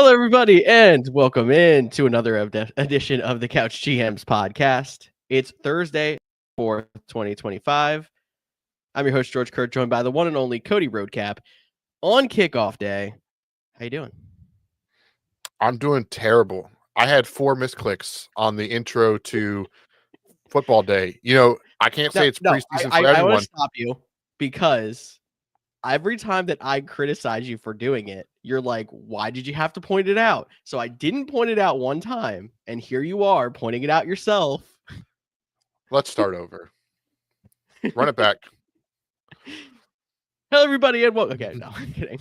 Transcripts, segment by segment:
Hello, everybody, and welcome in to another edition of the Couch GMs podcast. It's Thursday, 4th, 2025. I'm your host, George Kurt, joined by the one and only Cody Roadcap on kickoff day. How you doing? I'm doing terrible. I had 4 misclicks on the intro to football day. I can't say it's preseason for I want everyone. to stop you because every time that I criticize you for doing it, you're like, why did you have to point it out? So I didn't point it out one time, and here you are pointing it out yourself. Let's start over. Run it back. Hello, everybody, and welcome. Okay, no, I'm kidding.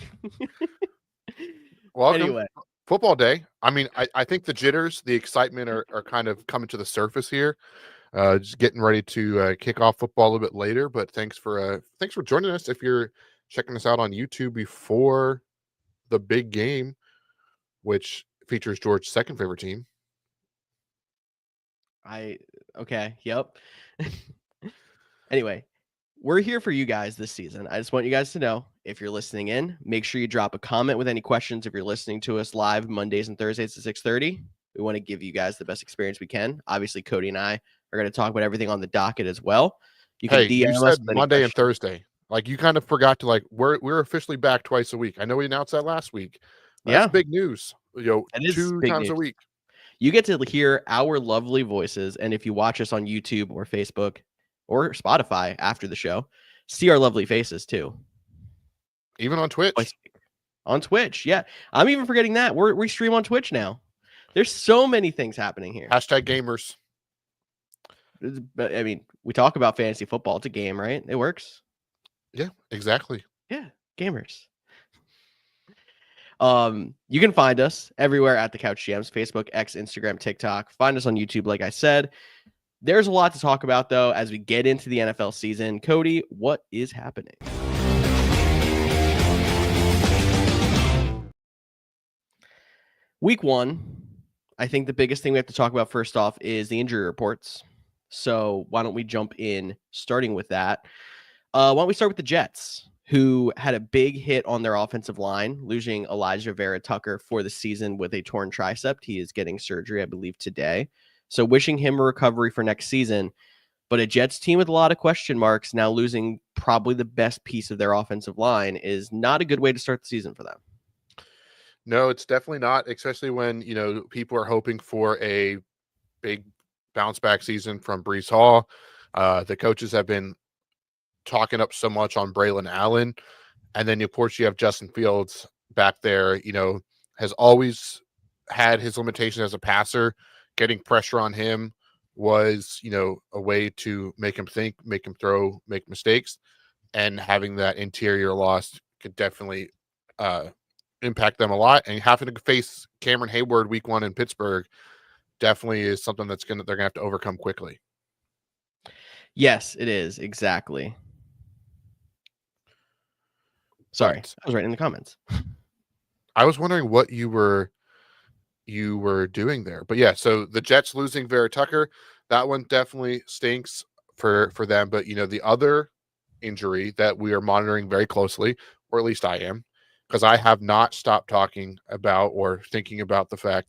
Welcome. Anyway. Football day. I mean, I think the jitters, the excitement are kind of coming to the surface here. Just getting ready to kick off football a little bit later. But thanks for joining us. If you're checking us out on YouTube before the big game, which features George's second favorite team. Okay, yep. Anyway, we're here for you guys this season. I just want you guys to know, if you're listening in, make sure you drop a comment with any questions. If you're listening to us live Mondays and Thursdays at 6:30, we want to give you guys the best experience we can. Obviously, Cody and I are going to talk about everything on the docket as well. You said Monday and Thursday. Like, you kind of forgot to, we're officially back twice a week. I know we announced that last week. That's big news. 2 times a week. You get to hear our lovely voices, and if you watch us on YouTube or Facebook or Spotify after the show, see our lovely faces too. Even on Twitch. On Twitch, yeah. I'm even forgetting that. We stream on Twitch now. There's so many things happening here. #gamers. But I mean, we talk about fantasy football. It's a game, right? It works. Yeah, exactly. Yeah, gamers. You can find us everywhere at the Couch GMs, Facebook, X, Instagram, TikTok. Find us on YouTube, like I said. There's a lot to talk about, though, as we get into the NFL season. Cody, what is happening? Week 1, I think the biggest thing we have to talk about first off is the injury reports. So why don't we jump in starting with that? Why don't we start with the Jets, who had a big hit on their offensive line, losing Elijah Vera Tucker for the season with a torn tricep. He is getting surgery, I believe, today. So wishing him a recovery for next season. But a Jets team with a lot of question marks, now losing probably the best piece of their offensive line, is not a good way to start the season for them. No, it's definitely not, especially when, people are hoping for a big bounce back season from Breece Hall. The coaches have been talking up so much on Braylon Allen. And then, of course, you have Justin Fields back there, has always had his limitations as a passer. Getting pressure on him was, a way to make him think, make him throw, make mistakes. And having that interior loss could definitely impact them a lot. And having to face Cameron Hayward week 1 in Pittsburgh definitely is something they're gonna have to overcome quickly. Yes, it is. Exactly. Sorry, I was right in the comments. I was wondering what you were doing there. But yeah, so the Jets losing Vera Tucker, that one definitely stinks for them. But the other injury that we are monitoring very closely, or at least I am, because I have not stopped talking about or thinking about the fact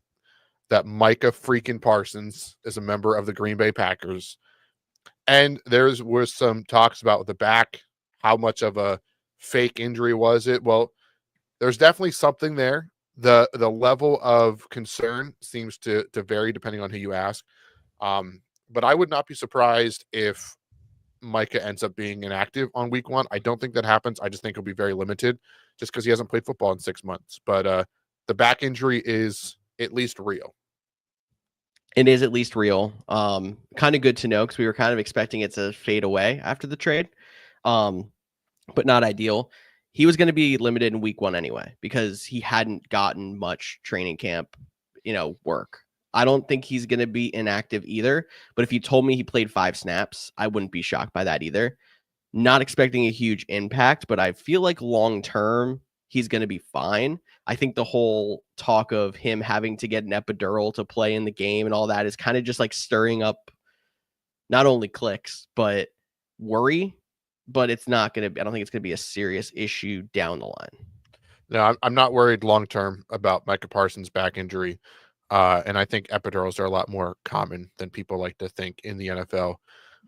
that Micah freaking Parsons is a member of the Green Bay Packers. And was some talks about the back, how much of a fake injury was it? Well, there's definitely something there. The level of concern seems to vary depending on who you ask. But I would not be surprised if Micah ends up being inactive on week 1. I don't think that happens. I just think he'll be very limited just because he hasn't played football in 6 months. But the back injury is at least real. It is at least real. Kind of good to know because we were kind of expecting it to fade away after the trade, but not ideal. He was going to be limited in week 1 anyway because he hadn't gotten much training camp, work. I don't think he's going to be inactive either. But if you told me he played 5 snaps, I wouldn't be shocked by that either. Not expecting a huge impact, but I feel like long term, he's going to be fine. I think the whole talk of him having to get an epidural to play in the game and all that is kind of just like stirring up not only clicks, but worry. But it's not going to be, I don't think it's going to be a serious issue down the line. No, I'm not worried long term about Micah Parsons' back injury. And I think epidurals are a lot more common than people like to think in the NFL.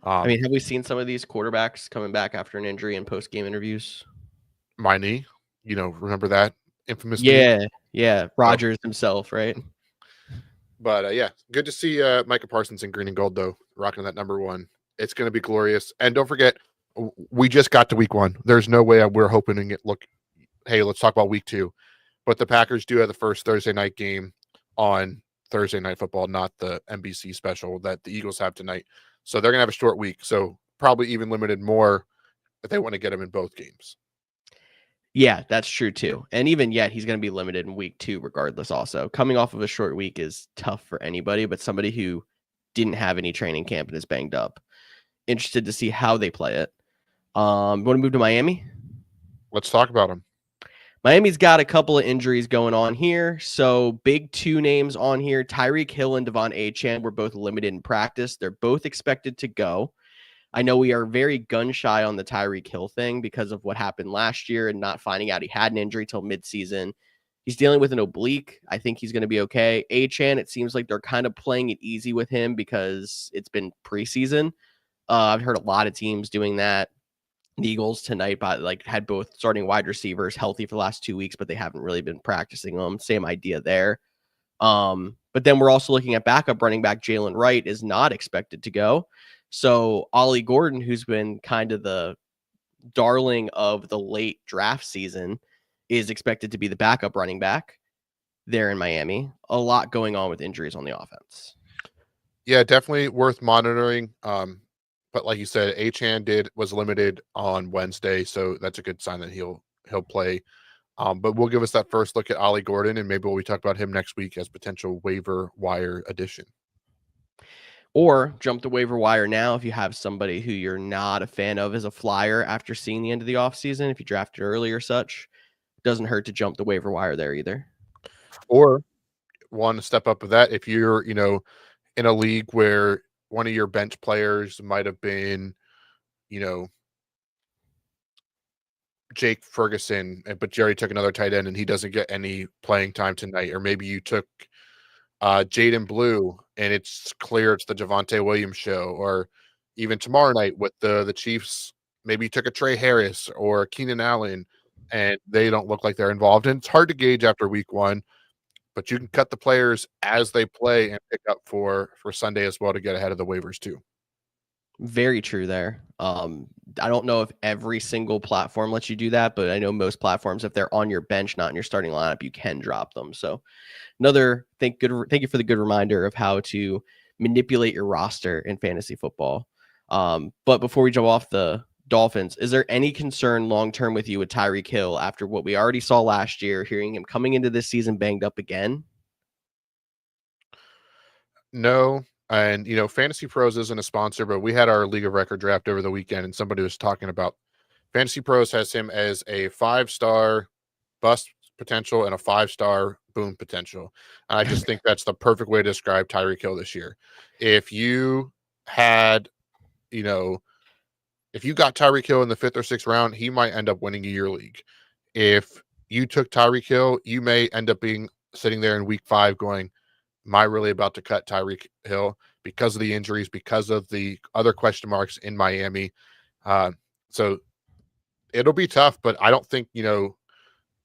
I mean, have we seen some of these quarterbacks coming back after an injury in post-game interviews? My knee, remember that infamous knee? Yeah, yeah, Oh, Rodgers himself, right? but yeah, good to see Micah Parsons in green and gold though, rocking that number one. It's going to be glorious. And don't forget, we just got to week one. There's no way we're hoping it. Look, hey, let's talk about week two. But the Packers do have the first Thursday night game on Thursday Night Football, not the NBC special that the Eagles have tonight. So they're going to have a short week. So probably even limited more if they want to get them in both games. Yeah, that's true too. And even yet, he's going to be limited in week 2 regardless also. Coming off of a short week is tough for anybody, but somebody who didn't have any training camp and is banged up. Interested to see how they play it. Want to move to Miami? Let's talk about them. Miami's got a couple of injuries going on here. So big 2 names on here. Tyreek Hill and Devon Achane were both limited in practice. They're both expected to go. I know we are very gun shy on the Tyreek Hill thing because of what happened last year and not finding out he had an injury till midseason. He's dealing with an oblique. I think he's going to be okay. Achane, it seems like they're kind of playing it easy with him because it's been preseason. I've heard a lot of teams doing that. The Eagles tonight, had both starting wide receivers healthy for the last 2 weeks, but they haven't really been practicing them. Same idea there. But then we're also looking at backup running back Jalen Wright is not expected to go. So Ollie Gordon, who's been kind of the darling of the late draft season, is expected to be the backup running back there in Miami. A lot going on with injuries on the offense. Yeah, definitely worth monitoring. But like you said, Achane was limited on Wednesday, so that's a good sign that he'll play. But we'll give us that first look at Ollie Gordon, and maybe we'll talk about him next week as potential waiver wire addition. Or jump the waiver wire now if you have somebody who you're not a fan of as a flyer after seeing the end of the offseason. If you drafted early or such, doesn't hurt to jump the waiver wire there either. Or one step up of that, if you're, in a league where one of your bench players might have been, Jake Ferguson, but Jerry took another tight end and he doesn't get any playing time tonight. Or maybe you took Jaden Blue and it's clear it's the Javonte Williams show. Or even tomorrow night with the Chiefs, maybe you took a Trey Harris or Keenan Allen and they don't look like they're involved. And it's hard to gauge after week one, but you can cut the players as they play and pick up for Sunday as well to get ahead of the waivers too. Very true there. I don't know if every single platform lets you do that, but I know most platforms, if they're on your bench, not in your starting lineup, you can drop them. So thank you for the good reminder of how to manipulate your roster in fantasy football. But before we jump off the Dolphins, is there any concern long term with you with Tyreek Hill after what we already saw last year, hearing him coming into this season banged up again? No. And, Fantasy Pros isn't a sponsor, but we had our League of Record draft over the weekend, and somebody was talking about Fantasy Pros has him as a 5-star bust potential and a 5-star boom potential. And I just think that's the perfect way to describe Tyreek Hill this year. If you had, if you got Tyreek Hill in the 5th or 6th round, he might end up winning your league. If you took Tyreek Hill, you may end up being sitting there in week 5 going, am I really about to cut Tyreek Hill because of the injuries, because of the other question marks in Miami? So it'll be tough, but I don't think,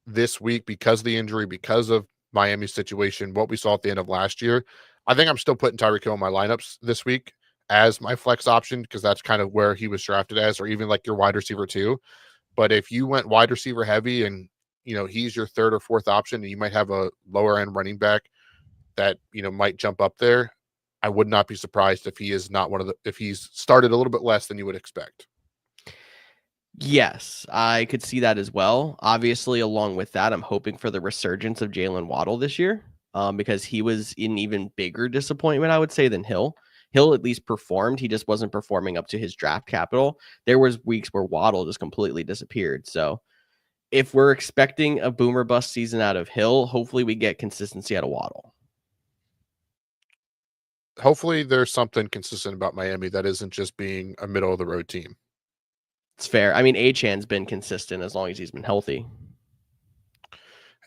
this week, because of the injury, because of Miami's situation, what we saw at the end of last year, I think I'm still putting Tyreek Hill in my lineups this week as my flex option because that's kind of where he was drafted as, or even like your wide receiver too. But if you went wide receiver heavy and, he's your 3rd or 4th option and you might have a lower end running back that might jump up there, I would not be surprised if he is not if he's started a little bit less than you would expect. Yes, I could see that as well. Obviously, along with that, I'm hoping for the resurgence of Jalen Waddle this year, because he was an even bigger disappointment, I would say, than Hill. Hill at least performed. He just wasn't performing up to his draft capital. There was weeks where Waddle just completely disappeared. So if we're expecting a boomer bust season out of Hill, hopefully we get consistency out of Waddle. Hopefully there's something consistent about Miami that isn't just being a middle of the road team. It's fair. I mean, Achane's been consistent as long as he's been healthy.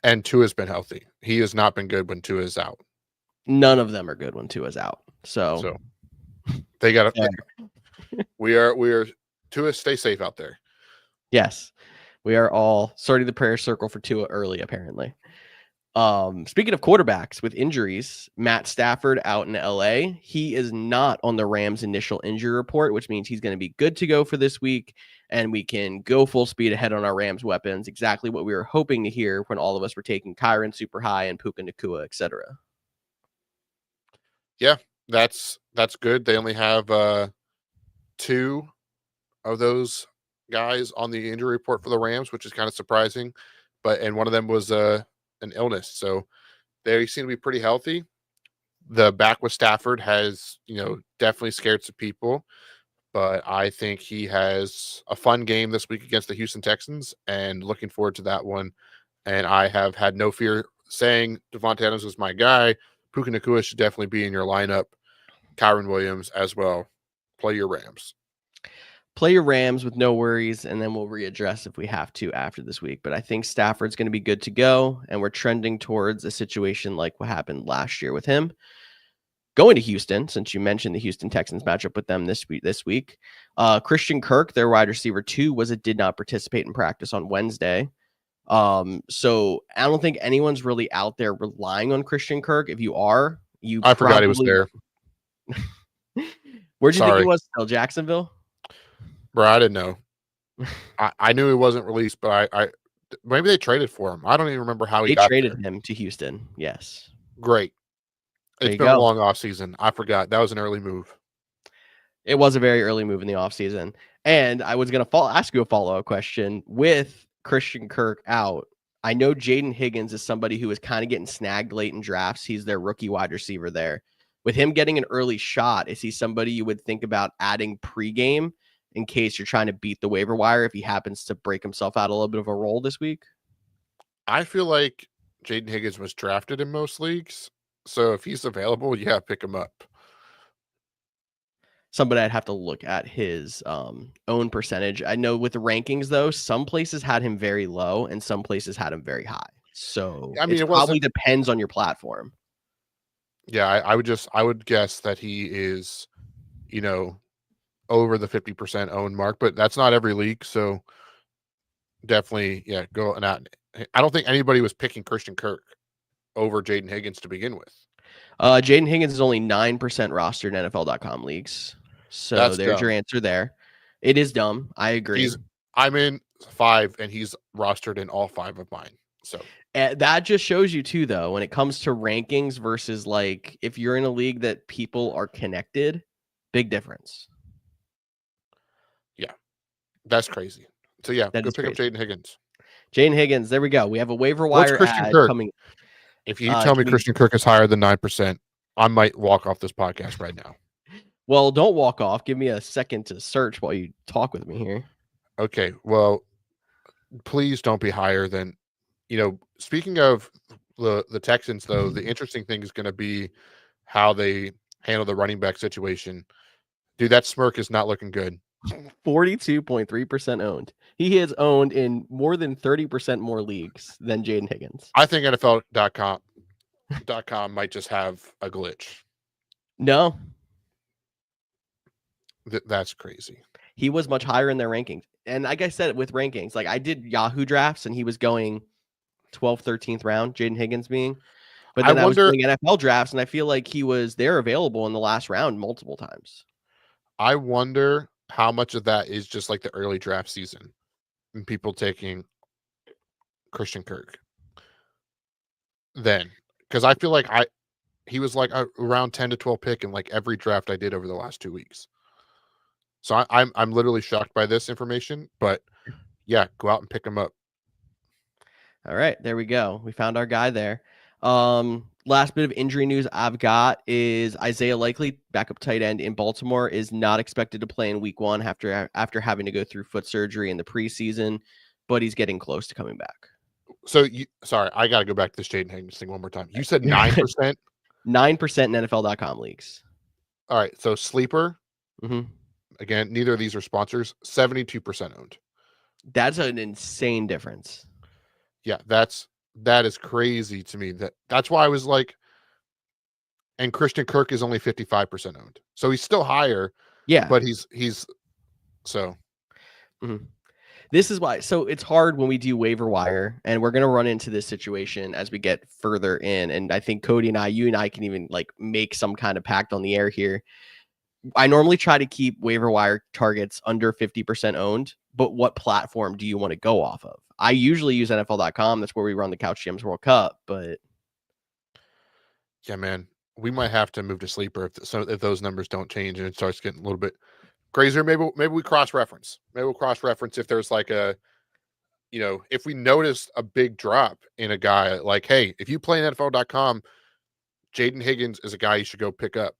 And Tua's been healthy. He has not been good when Tua is out. None of them are good when Tua's out. So So they got fair. to. We are. Tua, stay safe out there. Yes, we are all starting the prayer circle for Tua early, apparently. Speaking of quarterbacks with injuries, Matt Stafford out in LA. He is not on the Rams' initial injury report, which means he's going to be good to go for this week, and we can go full speed ahead on our Rams weapons. Exactly what we were hoping to hear when all of us were taking Kyron super high and Puka Nakua, etc. Yeah, that's good. They only have 2 of those guys on the injury report for the Rams, which is kind of surprising. And one of them was an illness, so they seem to be pretty healthy. The back with Stafford has, definitely scared some people, but I think he has a fun game this week against the Houston Texans, and looking forward to that one. And I have had no fear saying Devontae Adams was my guy. Puka Nakua should definitely be in your lineup. Kyron Williams as well. Play your Rams. Play your Rams with no worries, and then we'll readdress if we have to after this week. But I think Stafford's going to be good to go, and we're trending towards a situation like what happened last year with him. Going to Houston, since you mentioned the Houston Texans matchup with them this week. Christian Kirk, their wide receiver 2, did not participate in practice on Wednesday. So I don't think anyone's really out there relying on Christian Kirk. If you are, I forgot he was there. Where'd you think he was? Still Jacksonville? Bro, I didn't know. I knew he wasn't released, but I maybe they traded for him. I don't even remember how he got traded there. him to Houston. Yes. Great. It's been a long off season. I forgot. That was an early move. It was a very early move in the offseason. And I was going to ask you a follow-up question. With Christian Kirk out, I know Jaden Higgins is somebody who is kind of getting snagged late in drafts. He's their rookie wide receiver there. With him getting an early shot, is he somebody you would think about adding pregame in case you're trying to beat the waiver wire if he happens to break himself out a little bit of a role this week? I feel like Jaden Higgins was drafted in most leagues. So if he's available, yeah, pick him up. Somebody I'd have to look at his own percentage. I know with the rankings, though, some places had him very low and some places had him very high. So I mean, it probably depends on your platform. Yeah, I would guess that he is, over the 50% owned mark, but that's not every league. So definitely, yeah, go and out. I don't think anybody was picking Christian Kirk over Jaden Higgins to begin with. Jaden Higgins is only 9% rostered in NFL.com leagues. So there's dumb. Your answer there. It is dumb. I agree. I'm in 5 and he's rostered in all 5 of mine. So that just shows you too, though, when it comes to rankings versus like if you're in a league that people are connected, big difference. Yeah, that's crazy. So yeah, go pick up Jaden Higgins. Jaden Higgins, there we go. We have a waiver wire ad coming. If you tell me Christian Kirk is higher than 9%, I might walk off this podcast right now. Well, don't walk off. Give me a second to search while you talk with me here. Okay. Well, please don't be higher than, speaking of the Texans, though, the interesting thing is going to be how they handle the running back situation. Dude, that smirk is not looking good. 42.3% owned. He is owned in more than 30% more leagues than Jaden Higgins. I think NFL.com might just have a glitch. No. That's crazy. He was much higher in their rankings. And like I said, with rankings, like I did Yahoo drafts and he was going 12th, 13th round, Jaden Higgins being. But then I was doing NFL drafts and I feel like he was there available in the last round multiple times. I wonder how much of that is just like the early draft season and people taking Christian Kirk then, because I feel like he was like around 10 to 12 pick in like every draft I did over the last 2 weeks. So I'm literally shocked by this information, but yeah, go out and pick him up. All right, there we go. We found our guy there. Last bit of injury news I've got is Isaiah Likely, backup tight end in Baltimore, is not expected to play in week 1 after having to go through foot surgery in the preseason, but he's getting close to coming back. So sorry, I got to go back to this Jaden Higgins thing one more time. You said 9%? 9% in NFL.com leagues. All right, so sleeper. Mm-hmm. Again, neither of these are sponsors. 72% owned. That's an insane difference. Yeah, that's That is crazy to me. That's why I was like, and Christian Kirk is only 55% owned. So he's still higher, Yeah. but he's so Mhm. This is why. So it's hard when we do waiver wire, and we're going to run into this situation as we get further in. And I think Cody and you and I can even like make some kind of pact on the air here. I normally try to keep waiver wire targets under 50% owned, but what platform do you want to go off of? I usually use NFL.com. That's where we run the Couch GMs World Cup, but yeah, man. We might have to move to sleeper if those numbers don't change and it starts getting a little bit crazier. Maybe we cross reference. Maybe we'll cross reference if there's like a, if we notice a big drop in a guy, like, hey, if you play NFL.com, Jaden Higgins is a guy you should go pick up.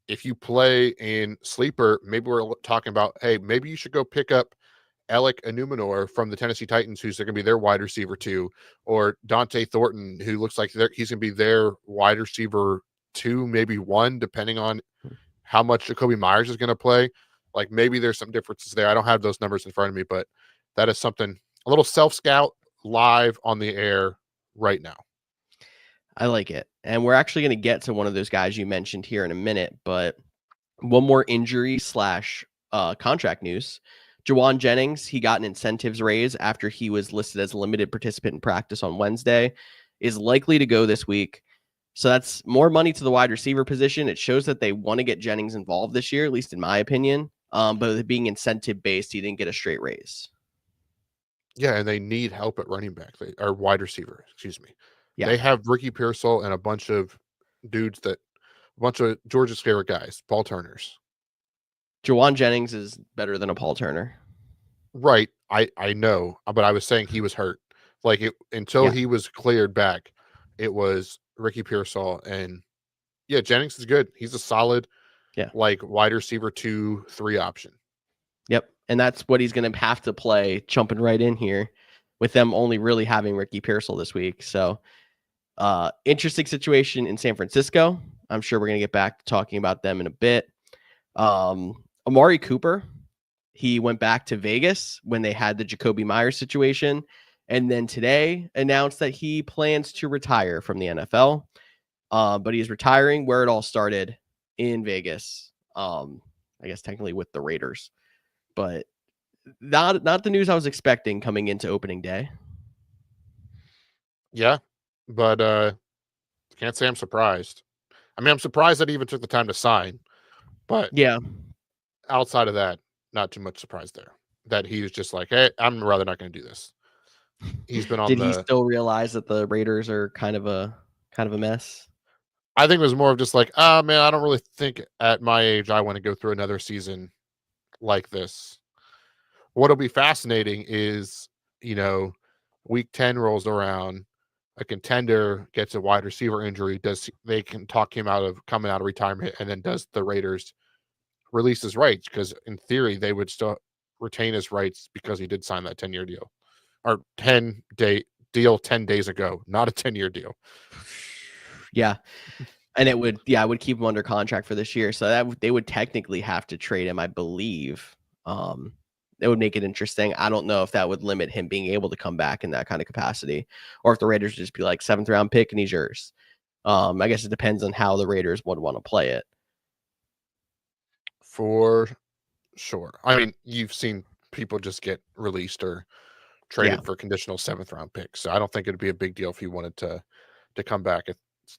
If you play in sleeper, maybe we're talking about, hey, maybe you should go pick up Alec Enumenor from the Tennessee Titans, who's going to be their wide receiver too, or Dante Thornton, who looks like he's going to be their wide receiver 2, maybe 1, depending on how much Jacoby Myers is going to play. Like maybe there's some differences there. I don't have those numbers in front of me, but that is something, a little self-scout live on the air right now. I like it. And we're actually going to get to one of those guys you mentioned here in a minute, but one more injury slash contract news. Jawan Jennings, he got an incentives raise after he was listed as a limited participant in practice on Wednesday, is likely to go this week. So that's more money to the wide receiver position. It shows that they want to get Jennings involved this year, at least in my opinion. But with being incentive based, he didn't get a straight raise. Yeah, and they need help at running back, or wide receiver, excuse me. Yeah. They have Ricky Pearsall and a bunch of dudes a bunch of Georgia's favorite guys, Paul Turners. Jawan Jennings is better than a Paul Turner. Right. I know, but I was saying he was hurt. Like until he was cleared back, it was Ricky Pearsall, and yeah, Jennings is good. He's a solid, like wide receiver 2-3 option. Yep. And that's what he's going to have to play, jumping right in here with them only really having Ricky Pearsall this week. So interesting situation in San Francisco. I'm sure we're going to get back to talking about them in a bit. Amari Cooper, he went back to Vegas when they had the Jacoby Myers situation, and then today announced that he plans to retire from the NFL. But he's retiring where it all started, in Vegas. I guess technically with the Raiders, but not the news I was expecting coming into opening day. Yeah, but can't say I'm surprised. I mean, I'm surprised that he even took the time to sign, but yeah, outside of that, not too much surprise there. That he was just like, hey, I'm rather not going to do this. He's been on Did he still realize that the Raiders are kind of a mess? I think it was more of just like, oh man, I don't really think at my age I want to go through another season like this. What'll be fascinating is, week 10 rolls around, a contender gets a wide receiver injury. They can talk him out of coming out of retirement, and then does the Raiders release his rights? Because in theory, they would still retain his rights because he did sign that 10-year deal, or 10-day deal 10 days ago, not a 10-year deal. Yeah. And it would keep him under contract for this year. So that they would technically have to trade him, I believe. It would make it interesting. I don't know if that would limit him being able to come back in that kind of capacity, or if the Raiders would just be like 7th round pick and he's yours. I guess it depends on how the Raiders would want to play it. For sure. I mean, you've seen people just get released or traded for conditional 7th round picks. So I don't think it'd be a big deal if he wanted to come back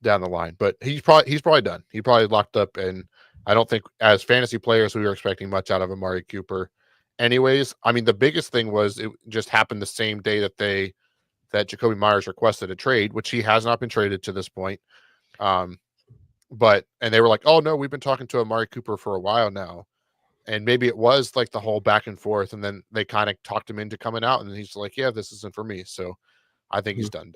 down the line. But he's probably done. He probably locked up, and I don't think as fantasy players we were expecting much out of Amari Cooper. Anyways, I mean the biggest thing was it just happened the same day that Jacoby Myers requested a trade, which he has not been traded to this point. And they were like, "Oh no, we've been talking to Amari Cooper for a while now." And maybe it was like the whole back and forth, and then they kind of talked him into coming out, and he's like, "Yeah, this isn't for me." So I think he's done.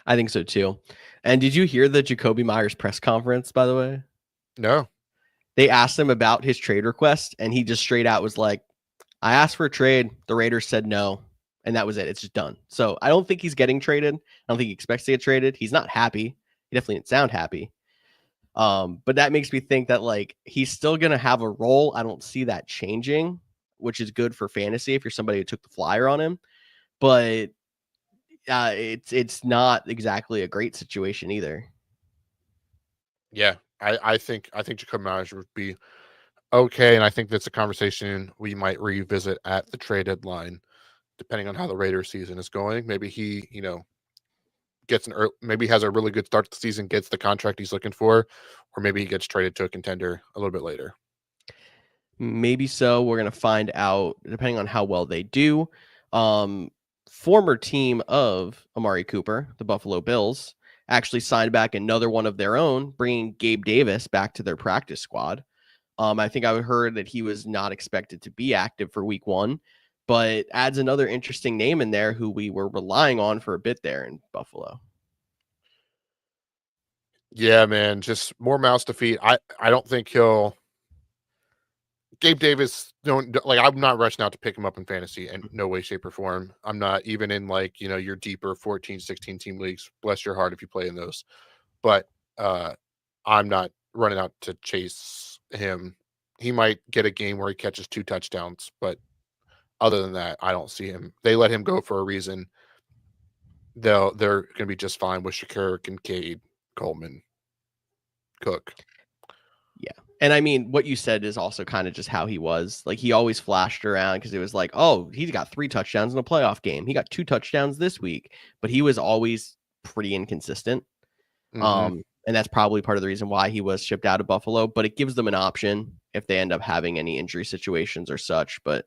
I think so too. And did you hear the Jacoby Myers press conference, by the way? No. They asked him about his trade request, and he just straight out was like, I asked for a trade. The Raiders said no. And that was it. It's just done. So I don't think he's getting traded. I don't think he expects to get traded. He's not happy. He definitely didn't sound happy. But that makes me think that like he's still gonna have a role. I don't see that changing, which is good for fantasy if you're somebody who took the flyer on him. But it's not exactly a great situation either. Yeah, I think Jacoby Myers would be okay, and I think that's a conversation we might revisit at the trade deadline, depending on how the Raiders season is going. Maybe he, gets maybe has a really good start to the season, gets the contract he's looking for, or maybe he gets traded to a contender a little bit later. Maybe so. We're going to find out depending on how well they do. Former team of Amari Cooper, the Buffalo Bills, actually signed back another one of their own, bringing Gabe Davis back to their practice squad. I think I heard that he was not expected to be active for week 1, but adds another interesting name in there who we were relying on for a bit there in Buffalo. Yeah, man, just more mouths to feed. I don't think he'll. Gabe Davis, I'm not rushing out to pick him up in fantasy in no way, shape, or form. I'm not even in your deeper 14, 16 team leagues. Bless your heart if you play in those. But I'm not running out to chase him. He might get a game where he catches 2 touchdowns, but other than that, I don't see him. They let him go for a reason. They're going to be just fine with Shakur, Kincaid, Coleman, Cook. Yeah. And I mean, what you said is also kind of just how he was. Like, he always flashed around because it was like, oh, he's got 3 touchdowns in a playoff game. He got 2 touchdowns this week, but he was always pretty inconsistent. Mm-hmm. And that's probably part of the reason why he was shipped out of Buffalo, but it gives them an option if they end up having any injury situations or such. But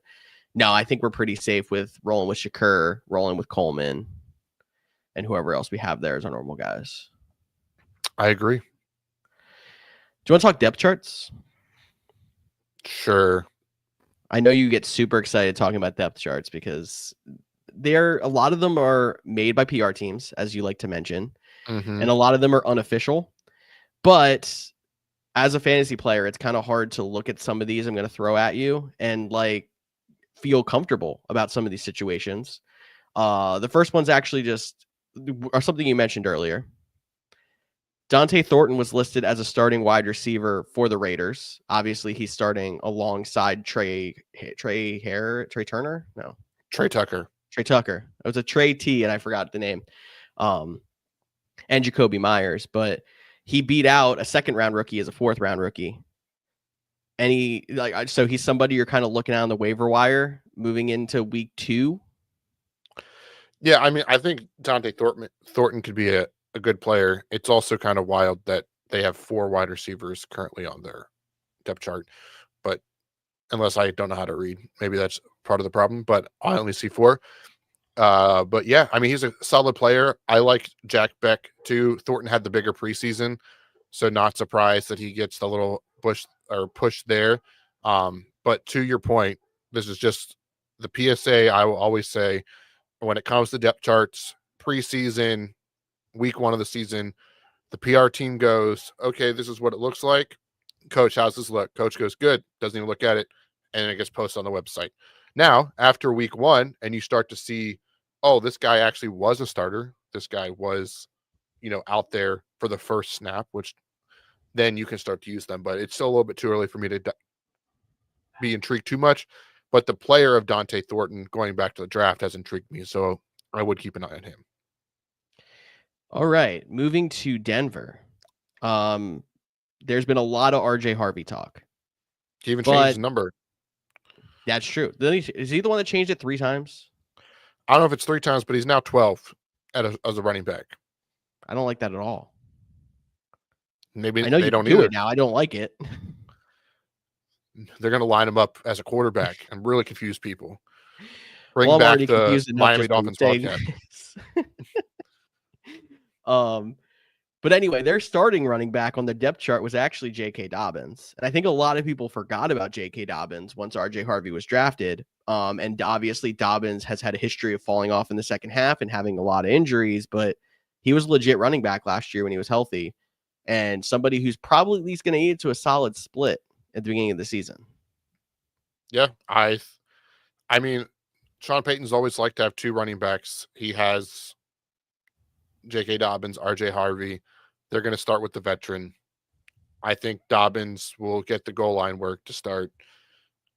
no, I think we're pretty safe with rolling with Shakur, rolling with Coleman, and whoever else we have there as our normal guys. I agree. Do you want to talk depth charts? Sure. I know you get super excited talking about depth charts because a lot of them are made by PR teams, as you like to mention, Mm-hmm. and a lot of them are unofficial. But as a fantasy player, it's kind of hard to look at some of these I'm going to throw at you and feel comfortable about some of these situations. The first one's actually just something you mentioned earlier. Dante Thornton was listed as a starting wide receiver for the Raiders. Obviously, he's starting alongside Trey Turner. No, Trey Tucker. Trey Tucker. It was a Trey T, and I forgot the name. And Jacoby Myers, but he beat out a 2nd-round rookie as a 4th-round rookie. And so he's somebody you're kind of looking at on the waiver wire moving into week 2. Yeah, I mean, I think Dante Thornton could be a good player. It's also kind of wild that they have 4 wide receivers currently on their depth chart. But unless I don't know how to read, maybe that's part of the problem. But I only see 4. But yeah, I mean, he's a solid player. I like Jack Beck too. Thornton had the bigger preseason, so not surprised that he gets the little push there. But to your point, this is just the PSA. I will always say, when it comes to depth charts, preseason, week 1 of the season, the PR team goes, okay, this is what it looks like. Coach, how's this look? Coach goes, good. Doesn't even look at it. And it gets posted on the website. Now, after week 1, and you start to see, oh, this guy actually was a starter. This guy was, out there for the first snap, which then you can start to use them. But it's still a little bit too early for me to be intrigued too much. But the player of Dante Thornton going back to the draft has intrigued me. So I would keep an eye on him. All right. Moving to Denver. There's been a lot of RJ Harvey talk. He even changed his number. That's true. Is he the one that changed it 3 times? I don't know if it's 3 times, but he's now 12 as a running back. I don't like that at all. Maybe I know they you don't do either. it now. I don't like it. They're going to line him up as a quarterback and really confuse people. Bring I'm back already the confused enough Miami just from Dolphins saying podcast. But anyway, their starting running back on the depth chart was actually J.K. Dobbins. And I think a lot of people forgot about J.K. Dobbins once R.J. Harvey was drafted. And obviously Dobbins has had a history of falling off in the second half and having a lot of injuries, but he was a legit running back last year when he was healthy, and somebody who's probably at least going to eat to a solid split at the beginning of the season. Yeah, I mean, Sean Payton's always liked to have 2 running backs. He has J.K. Dobbins, R.J. Harvey. They're going to start with the veteran. I think Dobbins will get the goal line work to start,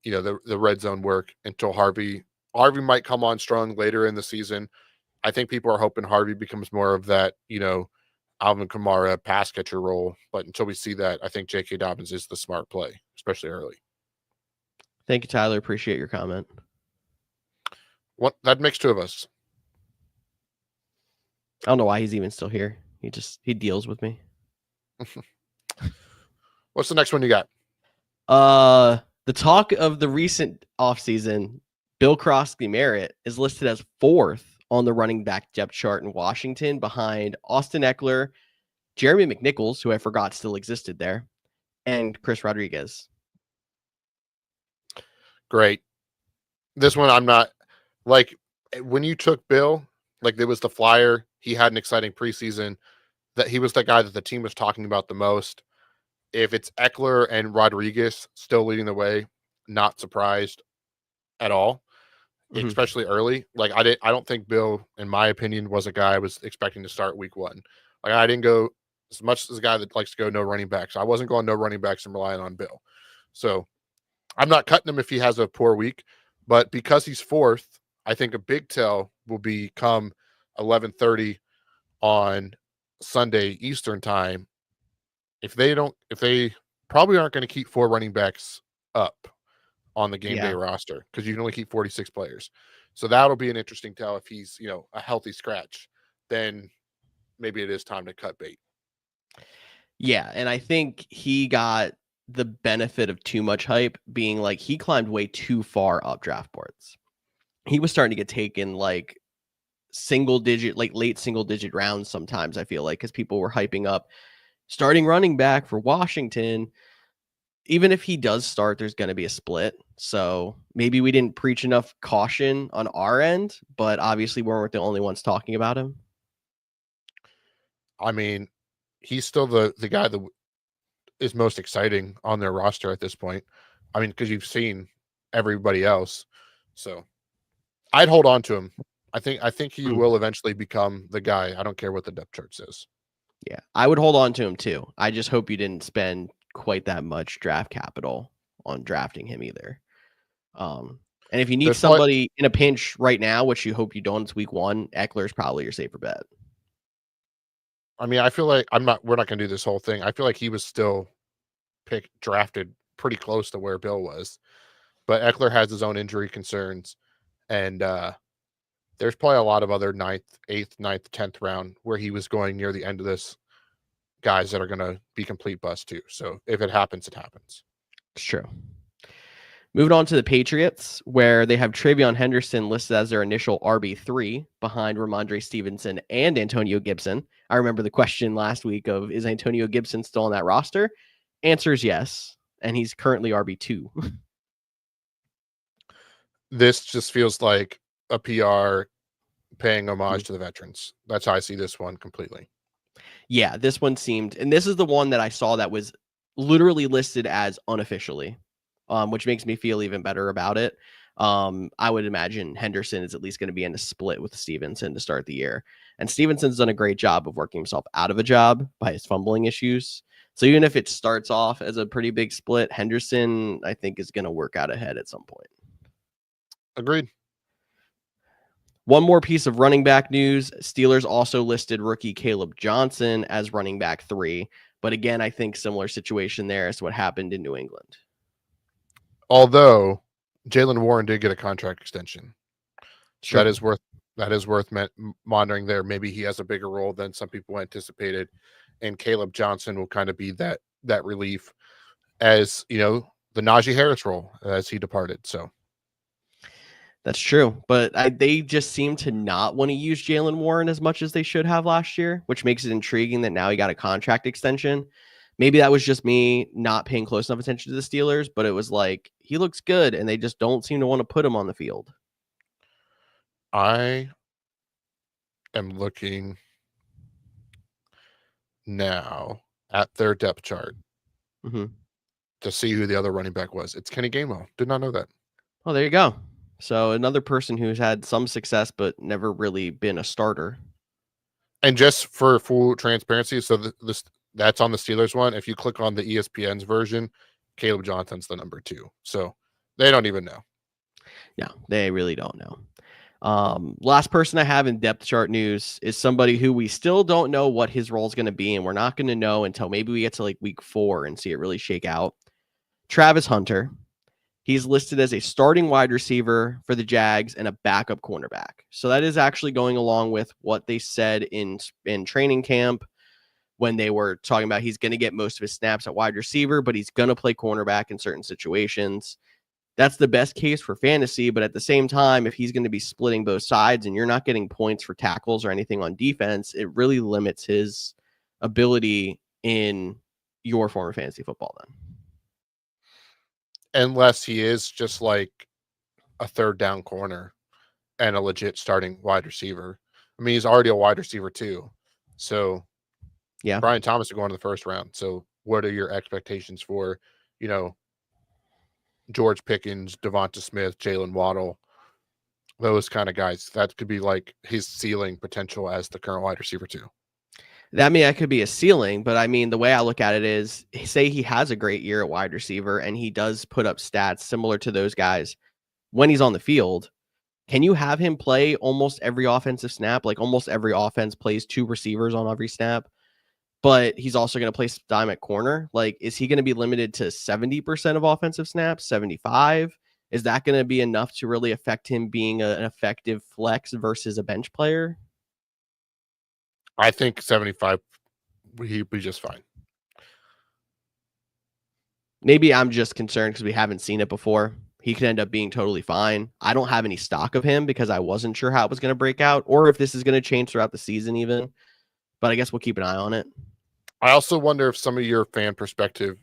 the red zone work until Harvey might come on strong later in the season. I think people are hoping Harvey becomes more of that, Alvin Kamara pass catcher role. But until we see that, I think J.K. Dobbins is the smart play, especially early. Thank you, Tyler. Appreciate your comment. That makes two of us. I don't know why he's even still here. He deals with me. What's the next one you got? The talk of the recent offseason, Bill Crosby Merritt is listed as 4th on the running back depth chart in Washington behind Austin Eckler, Jeremy McNichols, who I forgot still existed there, and Chris Rodriguez. Great. This one I'm not like when you took Bill, like there was the flyer. He had an exciting preseason. That he was the guy that the team was talking about the most. If it's Eckler and Rodriguez still leading the way, not surprised at all, especially early. Like I don't think Bill, in my opinion, was a guy I was expecting to start week 1. Like I didn't go as much as a guy that likes to go no running backs. I wasn't going no running backs and relying on Bill. So I'm not cutting him if he has a poor week, but because he's 4th, I think a big tell will become 11:30 on Sunday Eastern time. If they probably aren't going to keep 4 running backs up on the game day roster because you can only keep 46 players. So that'll be an interesting tell. If he's, a healthy scratch, then maybe it is time to cut bait. Yeah, and I think he got the benefit of too much hype being like he climbed way too far up draft boards. He was starting to get taken like late single digit rounds sometimes, I feel like, because people were hyping up starting running back for Washington. Even if he does start, there's going to be a split. So maybe we didn't preach enough caution on our end, but obviously we weren't the only ones talking about him. I mean, he's still the guy that is most exciting on their roster at this point. I mean, because you've seen everybody else. So I'd hold on to him. I think he will eventually become the guy. I don't care what the depth chart says. Yeah, I would hold on to him too. I just hope you didn't spend quite that much draft capital on drafting him either. And if you need somebody in a pinch right now, which you hope you don't, it's week 1, Eckler's probably your safer bet. I mean, I feel like we're not going to do this whole thing. I feel like he was still drafted pretty close to where Bill was, but Eckler has his own injury concerns, and there's probably a lot of other 9th, 8th, 9th, 10th round where he was going near the end of this guys that are going to be complete bust too. So if it happens, it happens. It's true. Moving on to the Patriots, where they have Travion Henderson listed as their initial RB3 behind Ramondre Stevenson and Antonio Gibson. I remember the question last week of, is Antonio Gibson still on that roster? Answer is yes, and he's currently RB2. This just feels like a PR paying homage to the veterans. That's how I see this one completely. Yeah, this one seemed, and this is the one that I saw that was literally listed as unofficially, which makes me feel even better about it. I would imagine Henderson is at least going to be in a split with Stevenson to start the year. And Stevenson's done a great job of working himself out of a job by his fumbling issues. So even if it starts off as a pretty big split, Henderson, I think, is going to work out ahead at some point. Agreed. One more piece of running back news. Steelers also listed rookie Caleb Johnson as running back 3. But again, I think similar situation there as to what happened in New England. Although Jaylen Warren did get a contract extension. Sure. That is worth monitoring there. Maybe he has a bigger role than some people anticipated. And Caleb Johnson will kind of be that relief as, the Najee Harris role as he departed. So that's true, but they just seem to not want to use Jaylen Warren as much as they should have last year, which makes it intriguing that now he got a contract extension. Maybe that was just me not paying close enough attention to the Steelers, but it was like, he looks good, and they just don't seem to want to put him on the field. I am looking now at their depth chart to see who the other running back was. It's Kenny Gainwell. Did not know that. Oh, there you go. So another person who's had some success but never really been a starter. And just for full transparency, so that's on the Steelers one. If you click on the ESPN's version, Caleb Johnson's the number 2. So they don't even know. No, they really don't know. Last person I have in depth chart news is somebody who we still don't know what his role is going to be, and we're not going to know until maybe we get to like week 4 and see it really shake out. Travis Hunter. He's listed as a starting wide receiver for the Jags and a backup cornerback. So that is actually going along with what they said in training camp when they were talking about he's going to get most of his snaps at wide receiver, but he's going to play cornerback in certain situations. That's the best case for fantasy, but at the same time, if he's going to be splitting both sides and you're not getting points for tackles or anything on defense, it really limits his ability in your form of fantasy football then. Unless he is just like a third down corner and a legit starting wide receiver. I mean, he's already a wide receiver too. So yeah, Brian Thomas is going to the first round. So what are your expectations for, George Pickens, Devonta Smith, Jalen Waddle, those kind of guys? That could be like his ceiling potential as the current wide receiver too. that could be a ceiling, but I mean, the way I look at it is, say he has a great year at wide receiver and he does put up stats similar to those guys when he's on the field. Can you have him play almost every offensive snap? Like almost every offense plays 2 receivers on every snap, but he's also going to play dime at corner. Like, is he going to be limited to 70% of offensive snaps, 75? Is that going to be enough to really affect him being an effective flex versus a bench player? I think 75, he'd be just fine. Maybe I'm just concerned because we haven't seen it before. He could end up being totally fine. I don't have any stock of him because I wasn't sure how it was going to break out or if this is going to change throughout the season even. But I guess we'll keep an eye on it. I also wonder if some of your fan perspective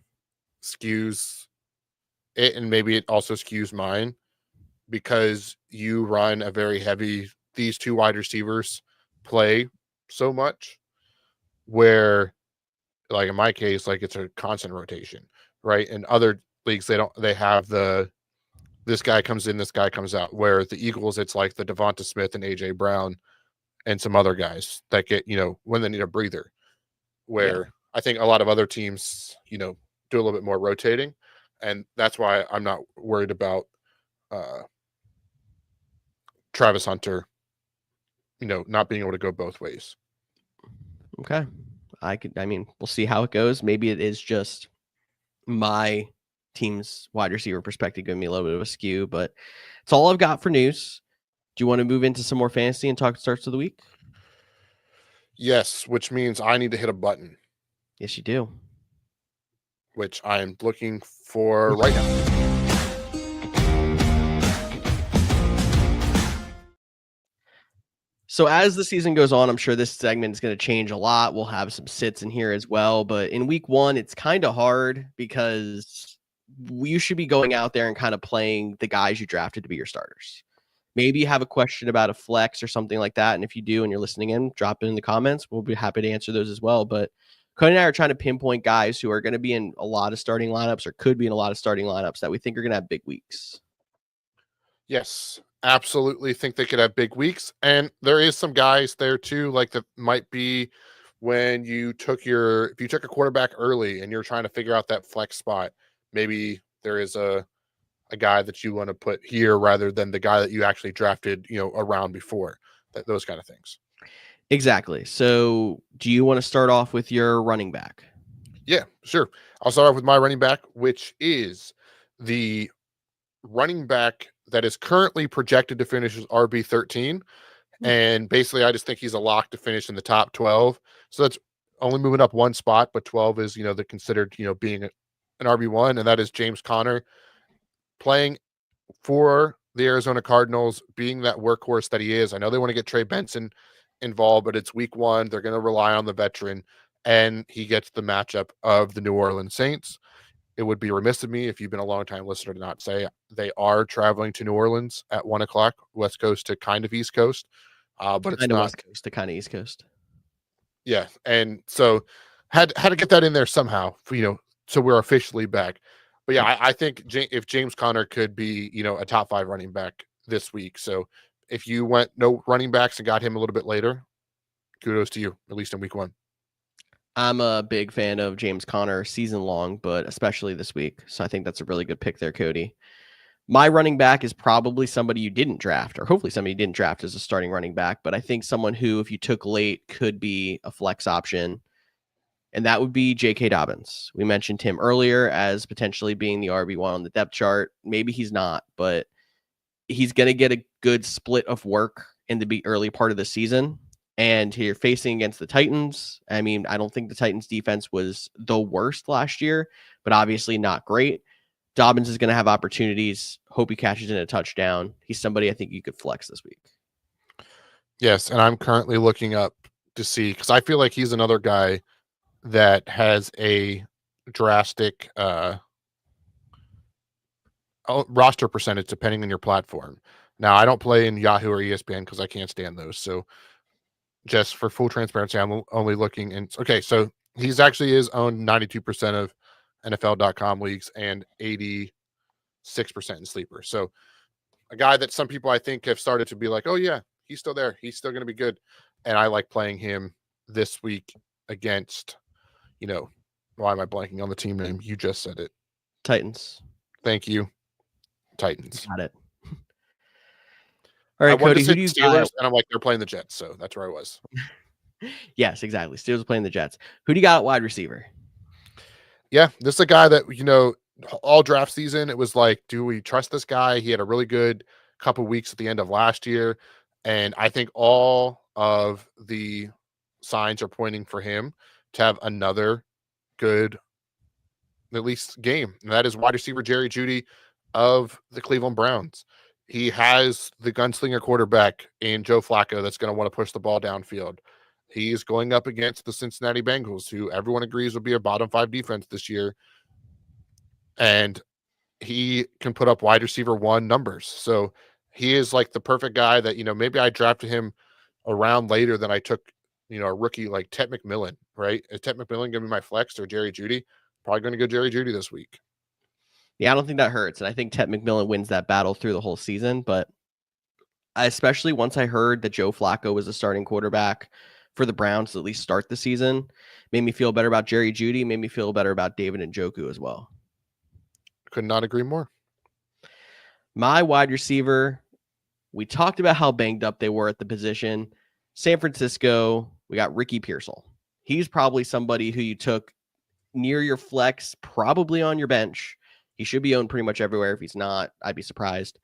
skews it, and maybe it also skews mine, because you run a very heavy, these 2 wide receivers play so much, where like in my case, like it's a constant rotation, right? In other leagues, they have this guy comes in, this guy comes out, where the Eagles, it's like the Devonta Smith and AJ Brown and some other guys that get, when they need a breather, where Yeah. I think a lot of other teams, do a little bit more rotating. And that's why I'm not worried about Travis Hunter, not being able to go both ways. Okay. We'll see how it goes. Maybe it is just my team's wide receiver perspective giving me a little bit of a skew, but it's all I've got for news. Do you want to move into some more fantasy and talk starts of the week? Yes, which means I need to hit a button, Yes, you do. which I'm looking for right now. So as the season goes on, I'm sure this segment is going to change a lot. We'll have some sits in here as well, but in week 1, it's kind of hard because you should be going out there and kind of playing the guys you drafted to be your starters. Maybe you have a question about a flex or something like that, and if you do and you're listening in, drop it in the comments. We'll be happy to answer those as well. But Cody and I are trying to pinpoint guys who are going to be in a lot of starting lineups or could be in a lot of starting lineups that we think are going to have big weeks. Yes, absolutely think they could have big weeks. And there is some guys there too, like that might be when if you took a quarterback early and you're trying to figure out that flex spot, maybe there is a guy that you want to put here rather than the guy that you actually drafted, around before. Those kind of things. Exactly. So do you want to start off with your running back? Yeah, sure. I'll start off with my running back, which is the running back that is currently projected to finish as RB13. And basically, I just think he's a lock to finish in the top 12. So that's only moving up 1 spot, but 12 is, the considered, being an RB1, and that is James Conner, playing for the Arizona Cardinals, being that workhorse that he is. I know they want to get Trey Benson involved, but it's week 1. They're going to rely on the veteran, and he gets the matchup of the New Orleans Saints. It would be remiss of me if you've been a long time listener to not say they are traveling to New Orleans at 1 o'clock, West Coast to kind of East Coast. But it's Kind of not West Coast to kind of East Coast. Yeah, and so had to get that in there somehow, so we're officially back. But yeah, I think if James Conner could be, a top 5 running back this week. So if you went no running backs and got him a little bit later, kudos to you, at least in week 1. I'm a big fan of James Conner season long, but especially this week. So I think that's a really good pick there, Cody. My running back is probably somebody you didn't draft, or hopefully somebody you didn't draft as a starting running back. But I think someone who, if you took late, could be a flex option, and that would be J.K. Dobbins. We mentioned him earlier as potentially being the RB1 on the depth chart. Maybe he's not, but he's going to get a good split of work in the early part of the season. And you're facing against the Titans. I mean, I don't think the Titans defense was the worst last year, but obviously not great. Dobbins is going to have opportunities. Hope he catches in a touchdown. He's somebody I think you could flex this week. Yes, and I'm currently looking up to see, because I feel like he's another guy that has a drastic roster percentage depending on your platform. Now, I don't play in Yahoo or ESPN because I can't stand those. So just for full transparency, I'm only looking in. Okay, so he's actually is owned 92% of NFL.com leagues and 86% in sleeper. So a guy that some people I think have started to be like, oh yeah, he's still there. He's still going to be good. And I like playing him this week against, why am I blanking on the team name? You just said it. Titans. Thank you. Titans. Got it. All right, I wanted Cody, to who say do you Steelers, got? and I'm like, they're playing the Jets, so that's where I was. Yes, exactly. Steelers are playing the Jets. Who do you got at wide receiver? Yeah, this is a guy that, all draft season, it was like, do we trust this guy? He had a really good couple weeks at the end of last year. And I think all of the signs are pointing for him to have another good, at least, game. And that is wide receiver Jerry Jeudy of the Cleveland Browns. He has the gunslinger quarterback in Joe Flacco that's going to want to push the ball downfield. He's going up against the Cincinnati Bengals, who everyone agrees will be a bottom 5 defense this year. And he can put up wide receiver 1 numbers. So he is like the perfect guy that, maybe I drafted him around later than I took, a rookie like Ted McMillan, right? Is Ted McMillan going to be my flex or Jerry Jeudy? Probably going to go Jerry Jeudy this week. Yeah, I don't think that hurts. And I think Ted McMillan wins that battle through the whole season. But especially once I heard that Joe Flacco was the starting quarterback for the Browns to at least start the season, made me feel better about Jerry Jeudy, made me feel better about David Njoku as well. Could not agree more. My wide receiver, we talked about how banged up they were at the position. San Francisco, we got Ricky Pearsall. He's probably somebody who you took near your flex, probably on your bench. He should be owned pretty much everywhere. If he's not, I'd be surprised.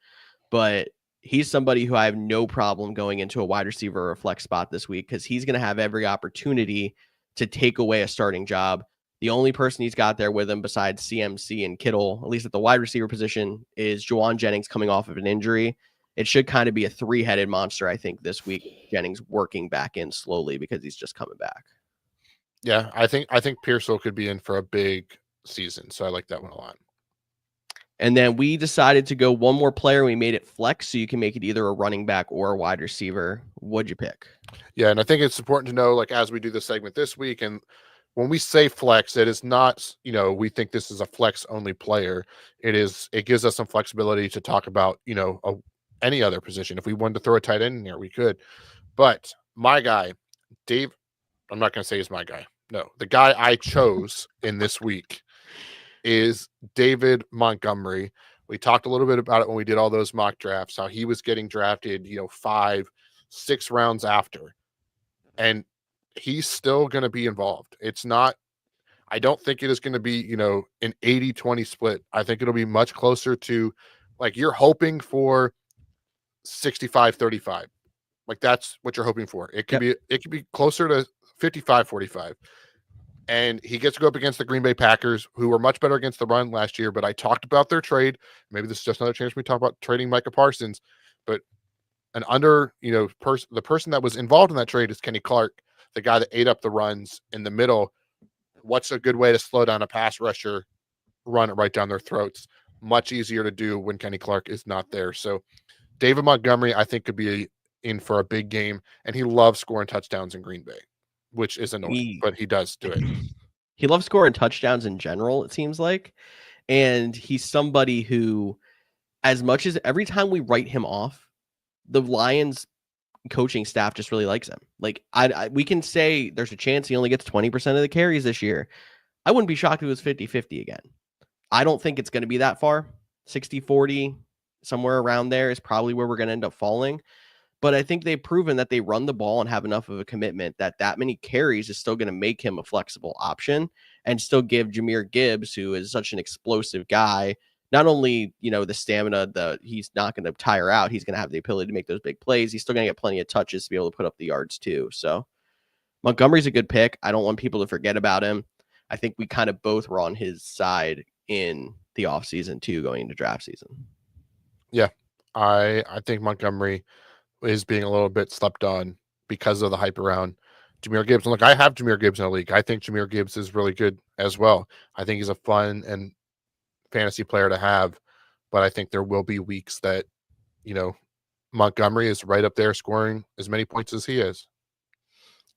But he's somebody who I have no problem going into a wide receiver or a flex spot this week because he's going to have every opportunity to take away a starting job. The only person he's got there with him besides CMC and Kittle, at least at the wide receiver position, is Juwan Jennings coming off of an injury. It should kind of be a 3-headed monster, I think, this week. Jennings working back in slowly because he's just coming back. Yeah, I think Pearsall could be in for a big season, so I like that one a lot. And then we decided to go one more player. We made it flex, so you can make it either a running back or a wide receiver. What'd you pick? Yeah, and I think it's important to know, like, as we do the segment this week, and when we say flex, it is not, we think this is a flex only player. It gives us some flexibility to talk about, any other position. If we wanted to throw a tight end in there, we could. But my guy, Dave, I'm not going to say he's my guy. No, the guy I chose in this week is David Montgomery. We talked a little bit about it when we did all those mock drafts, how he was getting drafted, 5, 6 rounds after. And he's still going to be involved. I don't think it is going to be, an 80-20 split. I think it'll be much closer to, like, you're hoping for 65-35. Like, that's what you're hoping for. It could be closer to 55-45. And he gets to go up against the Green Bay Packers, who were much better against the run last year. But I talked about their trade. Maybe this is just another chance we talk about trading Micah Parsons. But the person that was involved in that trade is Kenny Clark, the guy that ate up the runs in the middle. What's a good way to slow down a pass rusher? Run it right down their throats. Much easier to do when Kenny Clark is not there. So David Montgomery, I think, could be in for a big game. And he loves scoring touchdowns in Green Bay, which is annoying, but he does do it. He loves scoring touchdowns in general, it seems like. And he's somebody who, as much as every time we write him off, the Lions coaching staff just really likes him. Like, we can say there's a chance he only gets 20% of the carries this year. I wouldn't be shocked if it was 50-50 again. I don't think it's going to be that far. 60-40, somewhere around there is probably where we're going to end up falling. But I think they've proven that they run the ball and have enough of a commitment that many carries is still going to make him a flexible option and still give Jahmyr Gibbs, who is such an explosive guy, not only, the stamina that he's not going to tire out, he's going to have the ability to make those big plays. He's still going to get plenty of touches to be able to put up the yards too. So Montgomery's a good pick. I don't want people to forget about him. I think we kind of both were on his side in the offseason too, going into draft season. Yeah, I think Montgomery is being a little bit slept on because of the hype around Jahmyr Gibbs. And look, I have Jahmyr Gibbs in the league. I think Jahmyr Gibbs is really good as well. I think he's a fun and fantasy player to have, but I think there will be weeks that, Montgomery is right up there scoring as many points as he is.